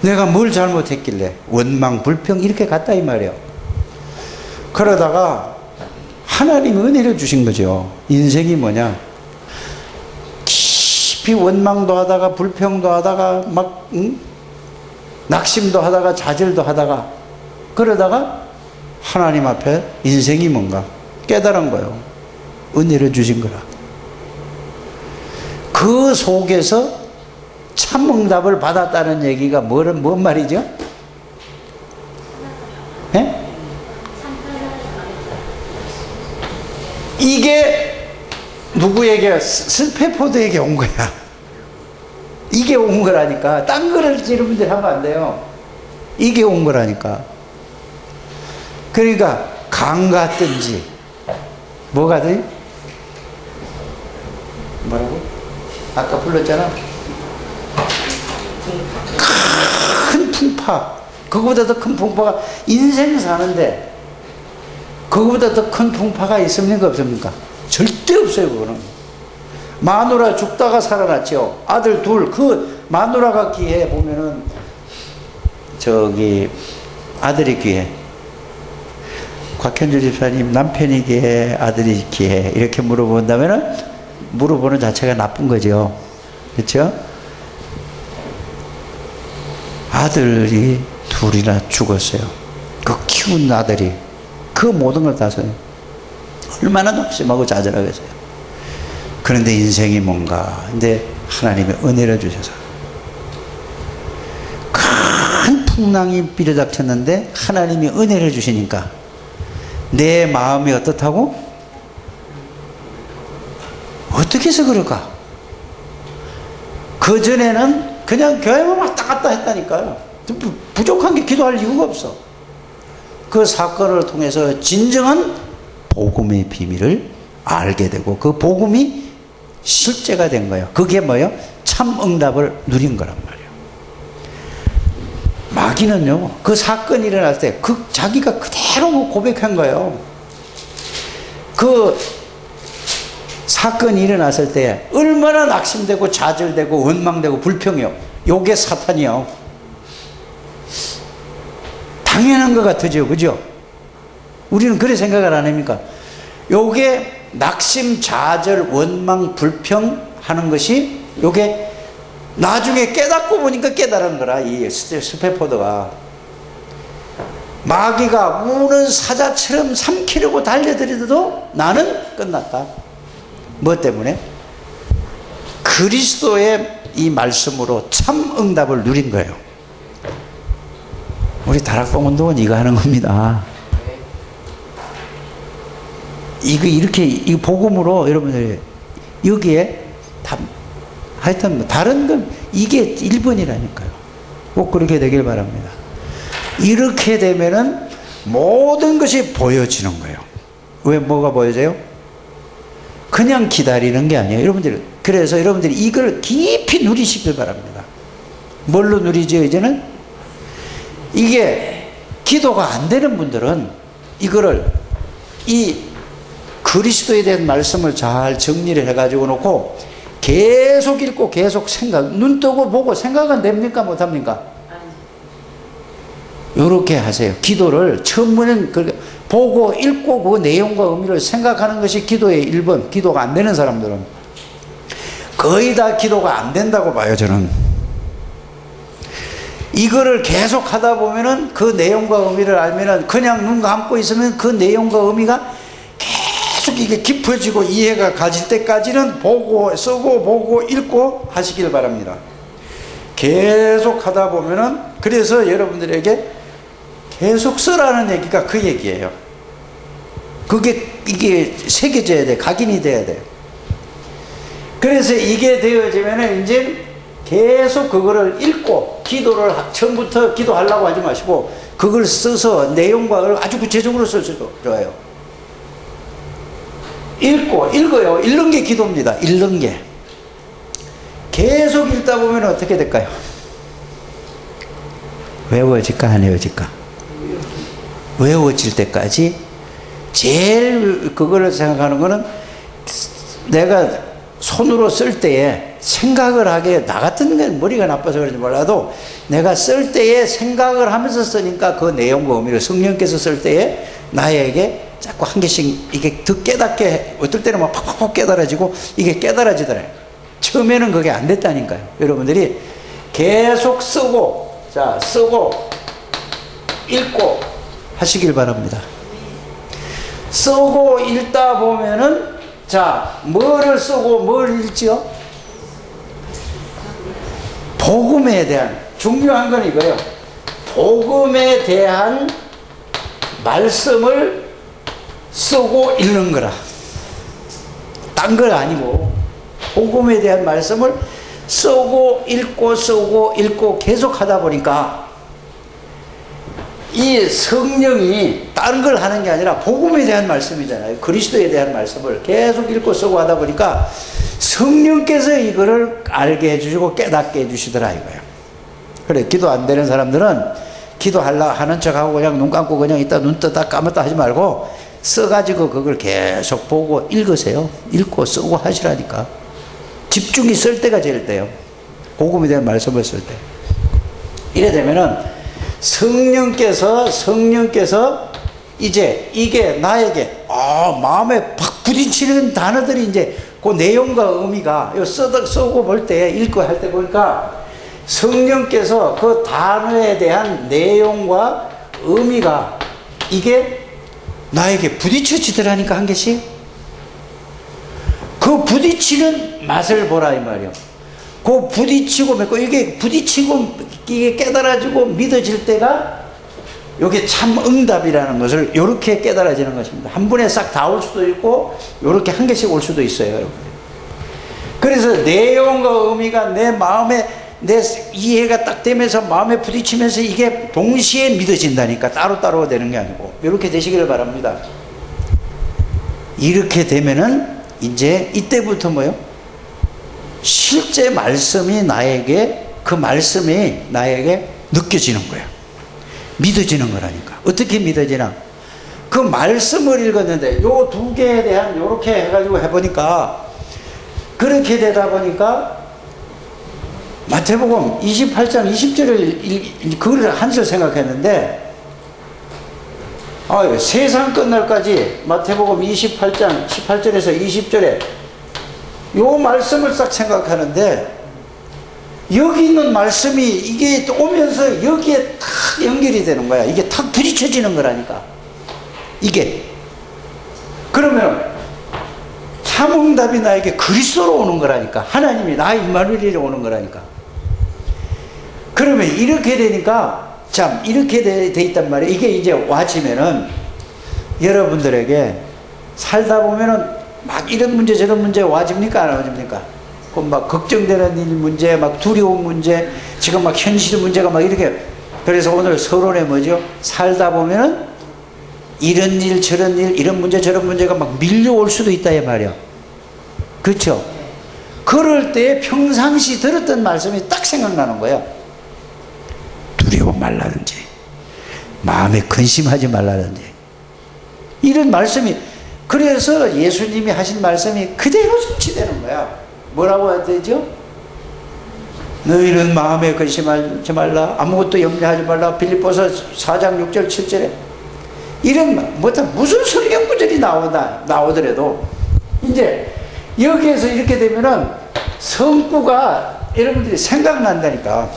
내가 뭘 잘못했길래? 원망, 불평 이렇게 갔다 이 말이에요. 그러다가 하나님이 은혜를 주신 거죠. 인생이 뭐냐? 깊이 원망도 하다가 불평도 하다가 낙심도 하다가 좌절도 하다가 그러다가 하나님 앞에 인생이 뭔가 깨달은 거예요. 은혜를 주신 거라. 그 속에서 참응답을 받았다는 얘기가 뭔 말이죠? 네? 이게 누구에게? 스페포드에게 온 거야. 이게 온 거라니까. 딴 거를 여러분들 하면 안 돼요. 이게 온 거라니까. 그러니까 강 같든지 뭐가든 뭐라고? 아까 불렀잖아. 큰 풍파. 그거보다 더 큰 풍파가 인생 사는데 그거보다 더 큰 풍파가 있습니까? 없습니까? 절대 없어요. 그거는. 마누라 죽다가 살아났죠. 아들 둘. 그 마누라가 귀해 보면은 아들이 귀해. 곽현주 집사님 남편이 귀해 아들이 귀해 이렇게 물어본다면은 물어보는 자체가 나쁜 거죠. 그렇죠? 아들이 둘이나 죽었어요. 그 키운 아들이 그 모든 걸 다 써요. 얼마나 낙심하고 좌절하겠어요. 그런데 인생이 뭔가. 근데 하나님의 은혜를 주셔서 큰 풍랑이 비려닥쳤는데 하나님이 은혜를 주시니까 내 마음이 어떻다고? 어떻게 해서 그럴까? 그전에는 그냥 교회만 왔다 갔다 했다니까요. 부족한 게 기도할 이유가 없어. 그 사건을 통해서 진정한 복음의 비밀을 알게 되고 그 복음이 실제가 된 거예요. 그게 뭐예요? 참 응답을 누린 거란 말이에요. 마귀는요, 그 사건이 일어날 때 자기가 그대로 고백한 거예요. 그 사건이 일어났을 때 얼마나 낙심되고 좌절되고 원망되고 불평해요. 요게 사탄이요. 당연한 것 같으죠, 그죠? 우리는 그래 생각을 안 합니까? 요게 낙심, 좌절, 원망, 불평 하는 것이 요게 나중에 깨닫고 보니까 깨달은 거라. 이 스페포드가 마귀가 우는 사자처럼 삼키려고 달려들어도 나는 끝났다. 뭐 때문에? 그리스도의 이 말씀으로 참 응답을 누린 거예요. 우리 다락방 운동은 이거 하는 겁니다. 이거 이렇게 이 복음으로 여러분들 여기에 다 하여튼 뭐 다른 건 이게 1번이라니까요. 꼭 그렇게 되길 바랍니다. 이렇게 되면은 모든 것이 보여지는 거예요. 왜 뭐가 보여져요? 그냥 기다리는 게 아니에요. 여러분들, 그래서 여러분들이 이걸 깊이 누리시길 바랍니다. 뭘로 누리죠, 이제는? 이게 기도가 안 되는 분들은 이거를 이 그리스도에 대한 말씀을 잘 정리를 해가지고 놓고 계속 읽고 계속 생각, 눈 뜨고 보고 생각은 됩니까? 못합니까? 이렇게 하세요. 기도를 처음에는 보고 읽고 그 내용과 의미를 생각하는 것이 기도의 1번. 기도가 안 되는 사람들은 거의 다 기도가 안 된다고 봐요, 저는. 이거를 계속 하다 보면은 그 내용과 의미를 알면은 그냥 눈 감고 있으면 그 내용과 의미가 계속 이게 깊어지고 이해가 가질 때까지는 보고 쓰고 보고 읽고 하시길 바랍니다. 계속 하다 보면은, 그래서 여러분들에게 계속 쓰라는 얘기가 그 얘기예요. 이게 새겨져야 돼. 각인이 돼야 돼. 그래서 이게 되어지면은 이제 계속 그거를 읽고, 기도를 처음부터 기도하려고 하지 마시고 그걸 써서 내용과 아주 구체적으로 써줘도 좋아요. 읽어요. 읽는 게 기도입니다. 읽는 게. 계속 읽다 보면 어떻게 될까요? 외워질까 안 외워질까? 외워질 때까지 제일 그거를 생각하는 거는 내가 손으로 쓸 때에 생각을 하게, 나 같은 건 머리가 나빠서 그런지 몰라도 내가 쓸 때에 생각을 하면서 쓰니까 그 내용과 의미를 성령께서 쓸 때에 나에게 자꾸 한 개씩 이게 더 깨닫게, 어떨 때는 막 팍팍팍 깨달아지고 이게 깨달아지더래요. 처음에는 그게 안 됐다니까요. 여러분들이 계속 쓰고, 자, 쓰고 읽고 하시길 바랍니다. 쓰고 읽다 보면은, 자, 뭐를 쓰고 뭘 읽지요? 복음에 대한, 중요한 건 이거예요. 복음에 대한 말씀을 쓰고 읽는 거라. 딴 거 아니고 복음에 대한 말씀을 쓰고 읽고 쓰고 읽고 계속 하다 보니까 이 성령이 다른 걸 하는 게 아니라 복음에 대한 말씀이잖아요. 그리스도에 대한 말씀을 계속 읽고 쓰고 하다 보니까 성령께서 이거를 알게 해주시고 깨닫게 해주시더라 이거예요. 그래, 기도 안 되는 사람들은 기도하려 하는 척하고 그냥 눈 감고 그냥 이따 눈 떴다 감았다 하지 말고 써가지고 그걸 계속 보고 읽으세요. 읽고 쓰고 하시라니까. 집중이 쓸 때가 제일 돼요. 복음에 대한 말씀을 쓸 때. 이래 되면은 성령께서 이제 이게 나에게 마음에 팍 부딪히는 단어들이 이제 그 내용과 의미가 쓰고 볼 때, 읽고 할 때 보니까 성령께서 그 단어에 대한 내용과 의미가 이게 나에게 부딪혀지더라니까, 한 개씩. 그 부딪히는 맛을 보라 이 말이요. 그 부딪히고 맺고, 이게 부딪히고 이게 깨달아지고 믿어질 때가 이게 참 응답이라는 것을 이렇게 깨달아지는 것입니다. 한 번에 싹 다 올 수도 있고 이렇게 한 개씩 올 수도 있어요, 여러분. 그래서 내용과 의미가 내 마음에 내 이해가 딱 되면서 마음에 부딪히면서 이게 동시에 믿어진다니까. 따로따로 되는 게 아니고. 이렇게 되시기를 바랍니다. 이렇게 되면은 이제 이때부터 뭐요? 실제 말씀이 나에게, 그 말씀이 나에게 느껴지는 거예요. 믿어지는 거라니까. 어떻게 믿어지나? 그 말씀을 읽었는데 요 두 개에 대한 요렇게 해가지고 해보니까, 그렇게 되다 보니까 마태복음 28장 20절을 그걸 한절 생각했는데, 세상 끝날까지 마태복음 28장 18절에서 20절에 요 말씀을 딱 생각하는데, 여기 있는 말씀이 이게 오면서 여기에 탁 연결이 되는 거야. 이게 탁 부딪혀지는 거라니까. 이게. 그러면 참응답이 나에게 그리스도로 오는 거라니까. 하나님이 나 임마누엘이로 오는 거라니까. 그러면 이렇게 되니까, 참 이렇게 돼 있단 말이에요. 이게 이제 와지면은 여러분들에게 살다 보면은 막 이런 문제 저런 문제 와집니까 안 와집니까? 그 막 걱정되는 일 문제, 막 두려운 문제, 지금 막 현실 문제가 막 이렇게. 그래서 오늘 서론에 뭐죠? 살다 보면은 이런 일 저런 일, 이런 문제 저런 문제가 막 밀려올 수도 있다 이 말이야. 그렇죠? 그럴 때 평상시 들었던 말씀이 딱 생각나는 거야. 두려워 말라든지, 마음에 근심하지 말라든지, 이런 말씀이. 그래서 예수님이 하신 말씀이 그대로 성취되는 거야. 뭐라고 해야 되죠? 너희는 마음에 근심하지 말라, 아무것도 염려하지 말라. 빌립보서 4장 6절 7절에 이런 무슨 성경 구절이 나오더라도 이제 여기에서 이렇게 되면은 성구가 여러분들이 생각난다니까.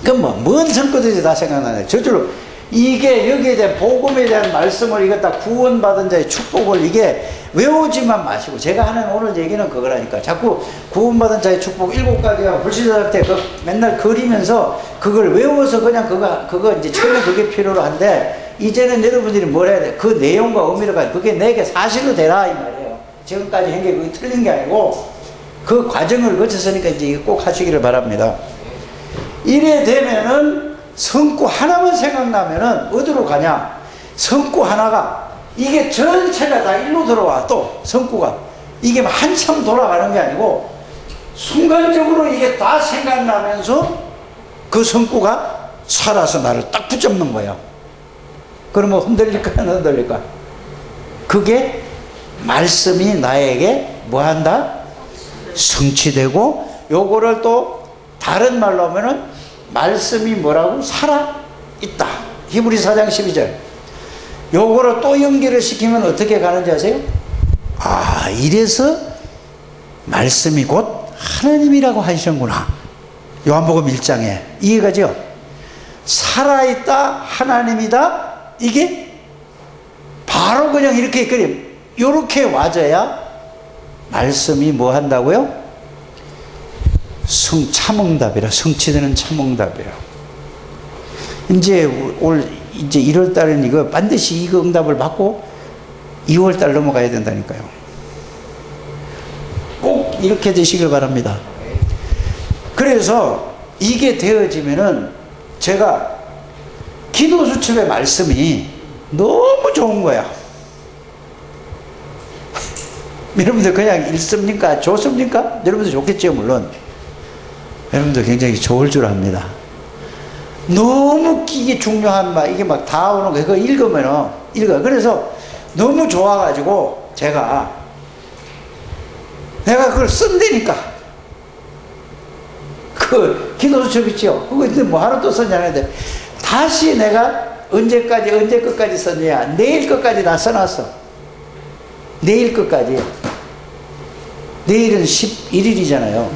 그럼 뭔 성구들이 다 생각나네. 저절로 이게 여기에 대한 복음에 대한 말씀을, 이거 다 구원받은 자의 축복을 이게 외우지만 마시고, 제가 하는 오늘 얘기는 그거라니까. 자꾸 구원받은 자의 축복 7가지가 불신자들 때 맨날 그리면서 그걸 외워서 그냥 그거 이제 처음에 그게 필요로 한데, 이제는 여러분들이 뭘 해야 돼? 그 내용과 의미를 가지고 그게 내게 사실로 되라 이 말이에요. 지금까지 한 게 그게 틀린 게 아니고 그 과정을 거쳤으니까 이제 이거 꼭 하시기를 바랍니다. 이래 되면은 성구 하나만 생각나면은 어디로 가냐? 성구 하나가 이게 전체가 다 일로 들어와. 또 성구가 이게 한참 돌아가는 게 아니고 순간적으로 이게 다 생각나면서 그 성구가 살아서 나를 딱 붙잡는 거야. 그러면 흔들릴까 안 흔들릴까? 그게 말씀이 나에게 뭐한다? 성취되고, 요거를 또 다른 말로 하면은 말씀이 뭐라고? 살아있다. 히브리 4장 12절. 요거를 또 연결을 시키면 어떻게 가는지 아세요? 이래서 말씀이 곧 하나님이라고 하시는구나. 요한복음 1장에 이해가죠? 살아있다, 하나님이다. 이게 바로 그냥 이렇게 요렇게 와줘야 말씀이 뭐 한다고요? 참응답이라, 성취되는 참응답이라. 이제 이제 1월 달은 이거 반드시 이거 응답을 받고 2월 달 넘어가야 된다니까요. 꼭 이렇게 되시길 바랍니다. 그래서 이게 되어지면은 제가 기도 수첩의 말씀이 너무 좋은 거야. 여러분들 그냥 읽습니까? 좋습니까? 여러분들 좋겠죠, 물론. 여러분들 굉장히 좋을 줄 압니다. 너무 이게 중요한 이게 막 다 오는 거, 그거 읽으면은, 그래서 너무 좋아가지고, 내가 그걸 쓴다니까. 그 기도수첩 있죠? 그거 근데 뭐 하루 또 썼냐 하는데, 다시 내가 언제 끝까지 썼냐? 내일 끝까지 다 써놨어. 내일 끝까지. 내일은 11일이잖아요.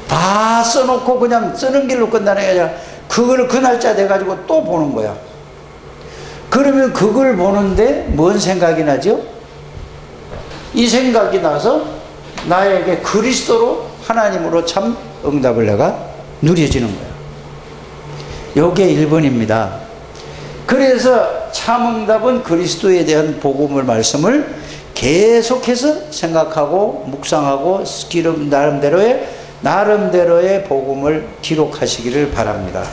다 써놓고 그냥 쓰는 길로 끝나는 게 아니라 그걸 그 날짜 돼가지고 또 보는 거야. 그러면 그걸 보는데 뭔 생각이 나죠? 이 생각이 나서 나에게 그리스도로, 하나님으로 참 응답을 내가 누려지는 거야. 요게 1번입니다. 그래서 참 응답은 그리스도에 대한 복음을 말씀을 계속해서 생각하고 묵상하고 나름대로의 복음을 기록하시기를 바랍니다.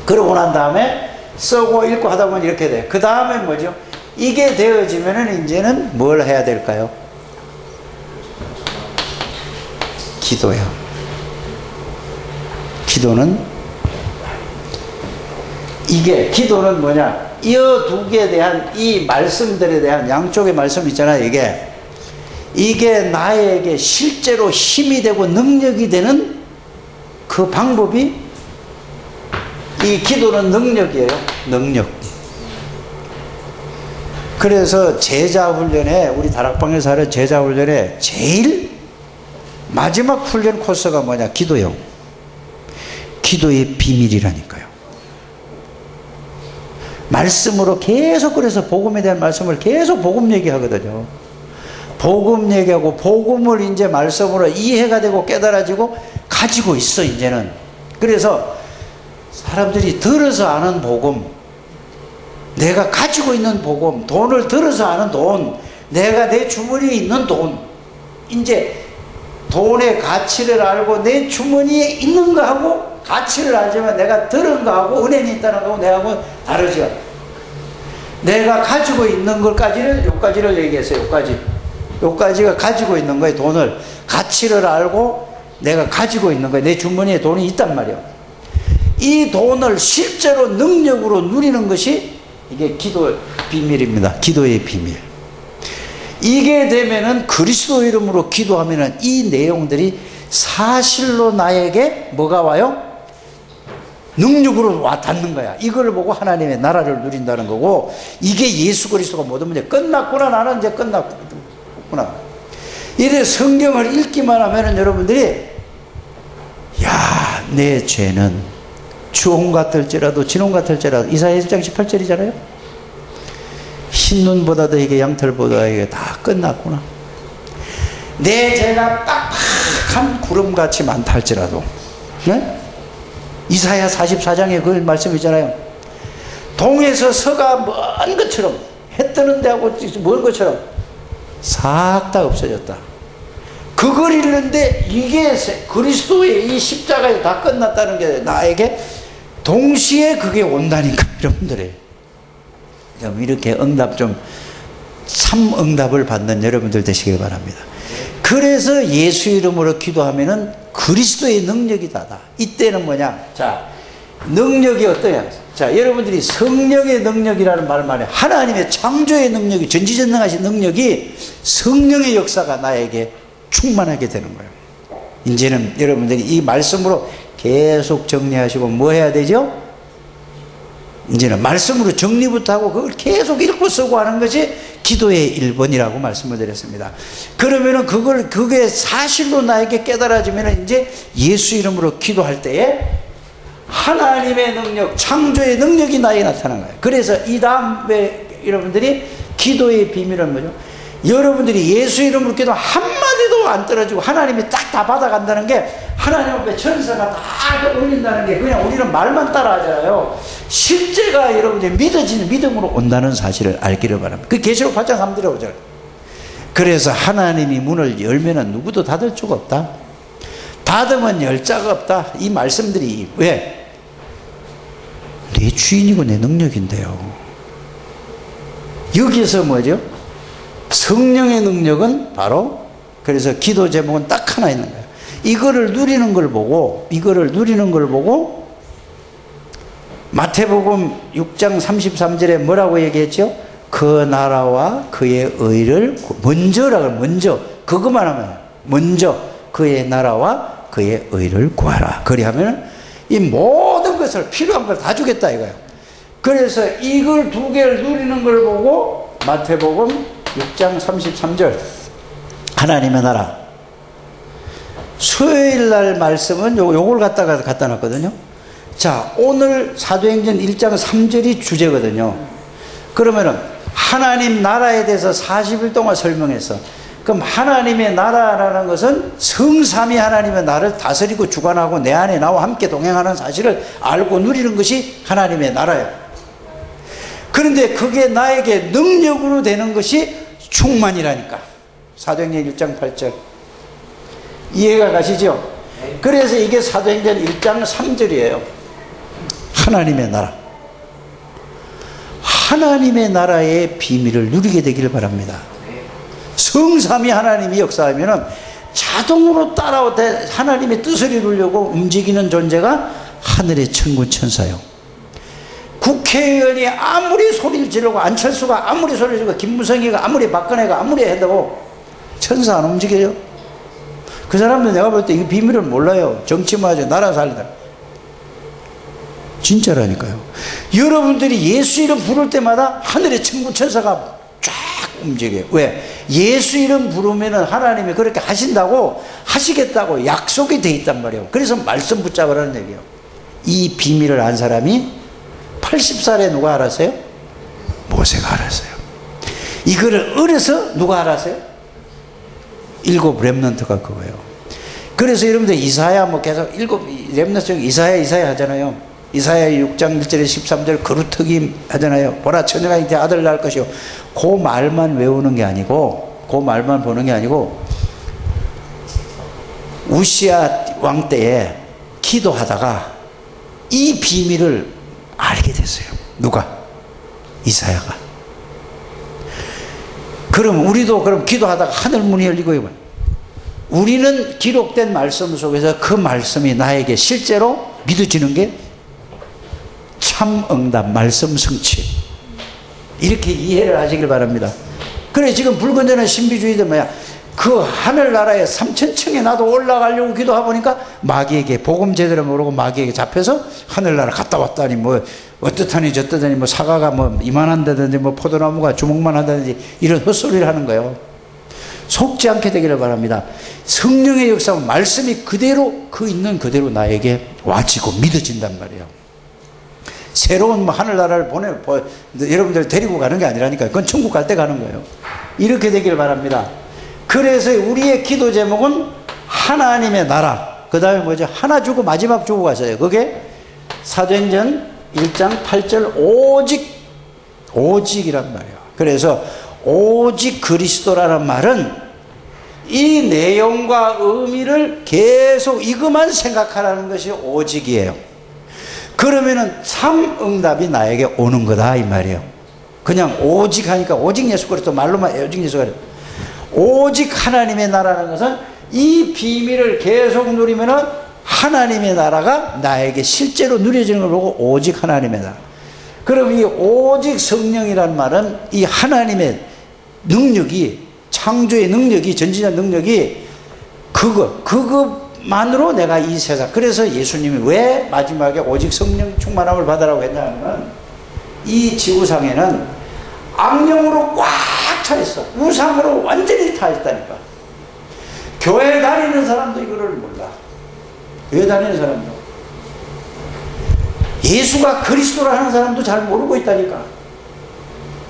그러고 난 다음에 쓰고 읽고 하다 보면 이렇게 돼. 그 다음에 뭐죠? 이게 되어지면은 이제는 뭘 해야 될까요? 기도요. 기도는 뭐냐? 이 두 개에 대한 이 말씀들에 대한 양쪽의 말씀 있잖아요. 이게 나에게 실제로 힘이 되고 능력이 되는 그 방법이, 이 기도는 능력이에요. 능력. 그래서 제자훈련에, 우리 다락방에서 하는 제자훈련에 제일 마지막 훈련 코스가 뭐냐? 기도요. 기도의 비밀이라니까요. 말씀으로 계속, 그래서 복음에 대한 말씀을 계속 복음 얘기하거든요. 복음 얘기하고 복음을 이제 말씀으로 이해가 되고 깨달아지고 가지고 있어 이제는. 그래서 사람들이 들어서 아는 복음, 내가 가지고 있는 복음, 돈을 들어서 아는 돈, 내가 내 주머니에 있는 돈, 이제 돈의 가치를 알고 내 주머니에 있는 거하고 가치를 알지만 내가 들은 거하고 은행에 있다는 거하고 내하고 다르죠. 내가 가지고 있는 것까지를, 요까지를 얘기했어요. 요까지가 가지고 있는 거예요. 돈을, 가치를 알고 내가 가지고 있는 거예요. 내 주머니에 돈이 있단 말이에요. 이 돈을 실제로 능력으로 누리는 것이 이게 기도 비밀입니다. 기도의 비밀. 이게 되면은 그리스도 이름으로 기도하면은 이 내용들이 사실로 나에게 뭐가 와요? 능력으로 와 닿는 거야. 이걸 보고 하나님의 나라를 누린다는 거고, 이게 예수 그리스도가 모든 문제 끝났구나. 나는 이제 끝났구나. 이래 성경을 읽기만 하면은 여러분들이, 야, 내 죄는 주홍 같을지라도 진홍 같을지라도, 이사야 1장 18절이잖아요. 흰눈보다도 이게 양털보다 이게 다 끝났구나. 내 죄가 빡빡한 구름같이 많다 할지라도, 네? 이사야 44장에 그 말씀 있잖아요. 동에서 서가 먼 것처럼, 해 뜨는 데하고 먼 것처럼 싹 다 없어졌다. 그걸 읽는데 이게 그리스도의 이 십자가에 다 끝났다는 게 나에게 동시에 그게 온다니까. 여러분들이 좀 이렇게 참 응답을 받는 여러분들 되시길 바랍니다. 그래서 예수 이름으로 기도하면은 그리스도의 능력이 다다. 이때는 뭐냐? 자, 능력이 어떠냐? 자, 여러분들이 성령의 능력이라는 말만 해. 하나님의 창조의 능력이, 전지전능하신 능력이, 성령의 역사가 나에게 충만하게 되는 거예요. 이제는 여러분들이 이 말씀으로 계속 정리하시고 뭐 해야 되죠? 이제는 말씀으로 정리부터 하고 그걸 계속 읽고 쓰고 하는 것이 기도의 1번이라고 말씀을 드렸습니다. 그러면은 그게 사실로 나에게 깨달아지면은 이제 예수 이름으로 기도할 때에 하나님의 능력, 창조의 능력이 나에게 나타나는 거예요. 그래서 이 다음에 여러분들이 기도의 비밀은 뭐죠? 여러분들이 예수 이름으로 기도 한마디도 안 떨어지고 하나님이 딱 다 받아간다는 게, 하나님 앞에 천사가 다 올린다는 게 그냥 우리는 말만 따라 하잖아요. 실제가 여러분들이 믿어지는 믿음으로 온다는 사실을 알기를 바랍니다. 그 계시록 8장 3절에 오잖아요. 그래서 하나님이 문을 열면은 누구도 닫을 수가 없다. 닫으면 열 자가 없다. 이 말씀들이 왜? 내 주인이고 내 능력인데요. 여기서 뭐죠? 성령의 능력은 바로, 그래서 기도 제목은 딱 하나 있는 거예요. 이거를 누리는 걸 보고 마태복음 6장 33절에 뭐라고 얘기했죠? 그 나라와 그의 의를 먼저 그것만 하면, 먼저 그의 나라와 그의 의를 구하라. 그리하면 이 모든 것을, 필요한 걸 다 주겠다 이거예요. 그래서 이걸 두 개를 누리는 걸 보고 마태복음 6장 33절 하나님의 나라. 수요일 날 말씀은 요걸 갖다 놨거든요. 자, 오늘 사도행전 1장 3절이 주제거든요. 그러면은 하나님 나라에 대해서 40일 동안 설명했어. 그럼 하나님의 나라라는 것은 성삼위 하나님의 나라를 다스리고 주관하고 내 안에 나와 함께 동행하는 사실을 알고 누리는 것이 하나님의 나라예요. 그런데 그게 나에게 능력으로 되는 것이 충만이라니까. 사도행전 1장 8절. 이해가 가시죠? 그래서 이게 사도행전 1장 3절이에요. 하나님의 나라. 하나님의 나라의 비밀을 누리게 되기를 바랍니다. 성삼위 하나님이 역사하면은 자동으로 따라오되 하나님의 뜻을 이루려고 움직이는 존재가 하늘의 천군 천사요. 국회의원이 아무리 소리를 지르고 안철수가 아무리 소리를 지르고 김무성이가 아무리 박근혜가 아무리 해도 천사 안 움직여요. 그 사람들 내가 볼 때 이 비밀을 몰라요. 정치만 하죠. 나라 살리다. 진짜라니까요. 여러분들이 예수 이름 부를 때마다 하늘의 천군 천사가 쫙 움직여요. 왜? 예수 이름 부르면은 하나님이 그렇게 하신다고, 하시겠다고 약속이 돼 있단 말이에요. 그래서 말씀 붙잡으라는 얘기예요. 이 비밀을 안 사람이 80살에 누가 알았어요? 모세가 알았어요. 이거를 어려서 누가 알았어요? 7 렘넌트가 그거예요. 그래서 여러분들 이사야 뭐 계속 7 렘넌트 중 이사야 하잖아요. 이사야 6장 1절에 13절 거루터기 하잖아요. 보라 처녀가 이제 아들 낳을 것이요. 그 말만 외우는 게 아니고, 그 말만 보는 게 아니고, 우시야 왕 때에 기도하다가 이 비밀을 알게 됐어요. 누가? 이사야가. 그럼 우리도 그럼 기도하다가 하늘 문이 열리고, 우리는 기록된 말씀 속에서 그 말씀이 나에게 실제로 믿어지는 게 참응답, 말씀 성취. 이렇게 이해를 하시길 바랍니다. 그래, 지금 불건전한 신비주의들 뭐야? 그 하늘나라에 3000층에 나도 올라가려고 기도하다 보니까 마귀에게, 복음 제대로 모르고 마귀에게 잡혀서 하늘나라 갔다 왔다니, 뭐, 어떻다니 저떻다니, 뭐, 사과가 뭐, 이만한다든지, 뭐, 포도나무가 주먹만 한다든지, 이런 헛소리를 하는 거예요. 속지 않게 되기를 바랍니다. 성령의 역사는 말씀이 그대로, 그 있는 그대로 나에게 와지고 믿어진단 말이에요. 새로운 뭐 하늘나라를 여러분들 데리고 가는 게 아니라니까요. 그건 천국 갈 때 가는 거예요. 이렇게 되기를 바랍니다. 그래서 우리의 기도 제목은 하나님의 나라. 그 다음에 뭐죠? 하나 주고 마지막 주고 가세요. 그게 사도행전 1장 8절 오직이란 말이에요. 그래서 오직 그리스도라는 말은 이 내용과 의미를 계속 이것만 생각하라는 것이 오직이에요. 그러면은 참 응답이 나에게 오는 거다 이 말이에요. 그냥 오직 하니까 오직 예수 그리스도 말로만 오직 예수 그리스도. 오직 하나님의 나라는 것은 이 비밀을 계속 누리면은 하나님의 나라가 나에게 실제로 누려지는 걸 보고 오직 하나님의 나라. 그럼 이 오직 성령이란 말은 이 하나님의 능력이, 창조의 능력이, 전지적 능력이 그것만으로 내가 이 세상, 그래서 예수님이 왜 마지막에 오직 성령 충만함을 받으라고 했냐면 이 지구상에는 악령으로 꽉 차 있어. 우상으로 완전히 타 있다니까. 교회 다니는 사람도 이거를 몰라. 교회 다니는 사람도, 예수가 그리스도라는 사람도 잘 모르고 있다니까.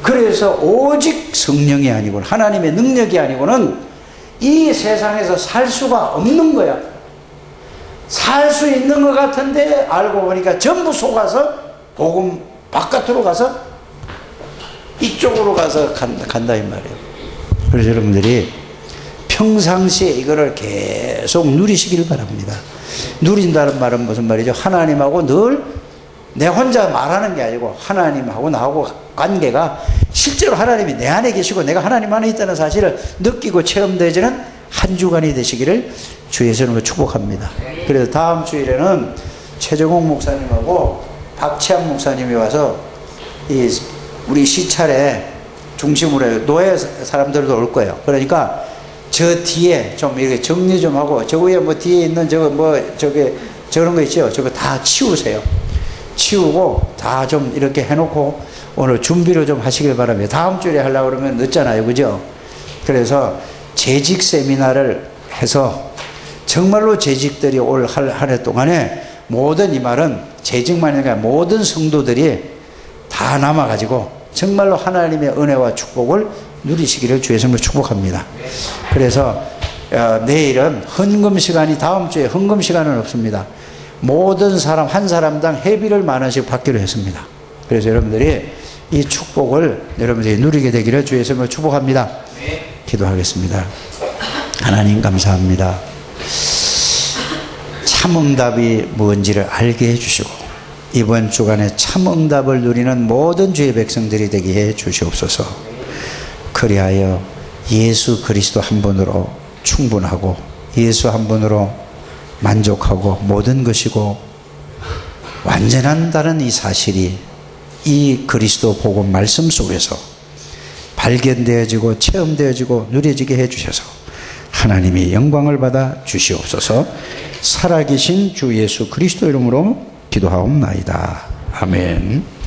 그래서 오직 성령이 아니고 하나님의 능력이 아니고는 이 세상에서 살 수가 없는 거야. 살 수 있는 것 같은데 알고 보니까 전부 속아서 복음 바깥으로 가서 이쪽으로 가서 간다 이 말이에요. 그래서 여러분들이 평상시에 이거를 계속 누리시길 바랍니다. 누린다는 말은 무슨 말이죠? 하나님하고 늘 내 혼자 말하는 게 아니고 하나님하고 나하고 관계가 실제로 하나님이 내 안에 계시고 내가 하나님 안에 있다는 사실을 느끼고 체험되지는 한 주간이 되시기를 주의 이름으로 축복합니다. 그래서 다음 주일에는 최정옥 목사님하고 박채한 목사님이 와서 이 우리 시찰에 중심으로 해요. 노예 사람들도 올 거예요. 그러니까 저 뒤에 좀 이렇게 정리 좀 하고 저 위에 뭐 뒤에 있는 저거 뭐 저게 저런 거 있죠. 저거 다 치우세요. 치우고 다 좀 이렇게 해놓고 오늘 준비를 좀 하시길 바랍니다. 다음 주에 하려고 그러면 늦잖아요. 그죠? 그래서 재직 세미나를 해서 정말로 재직들이 올 한 해 동안에 모든, 이 말은 재직만이 아니라 모든 성도들이 다 남아가지고 정말로 하나님의 은혜와 축복을 누리시기를 주의 이름으로 축복합니다. 그래서 내일은 헌금 시간이, 다음 주에 헌금 시간은 없습니다. 모든 사람 한 사람당 회비를 10,000원씩 받기로 했습니다. 그래서 여러분들이 이 축복을 여러분들이 누리게 되기를 주의 이름으로 축복합니다. 기도하겠습니다. 하나님 감사합니다. 참응답이 뭔지를 알게 해주시고 이번 주간에 참응답을 누리는 모든 주의 백성들이 되게 해 주시옵소서. 그리하여 예수 그리스도 한 분으로 충분하고 예수 한 분으로 만족하고 모든 것이고 완전한다는 이 사실이 이 그리스도 복음 말씀 속에서 발견되어지고 체험되어지고 누려지게 해주셔서 하나님이 영광을 받아 주시옵소서. 살아계신 주 예수 그리스도 이름으로 기도하옵나이다. 아멘.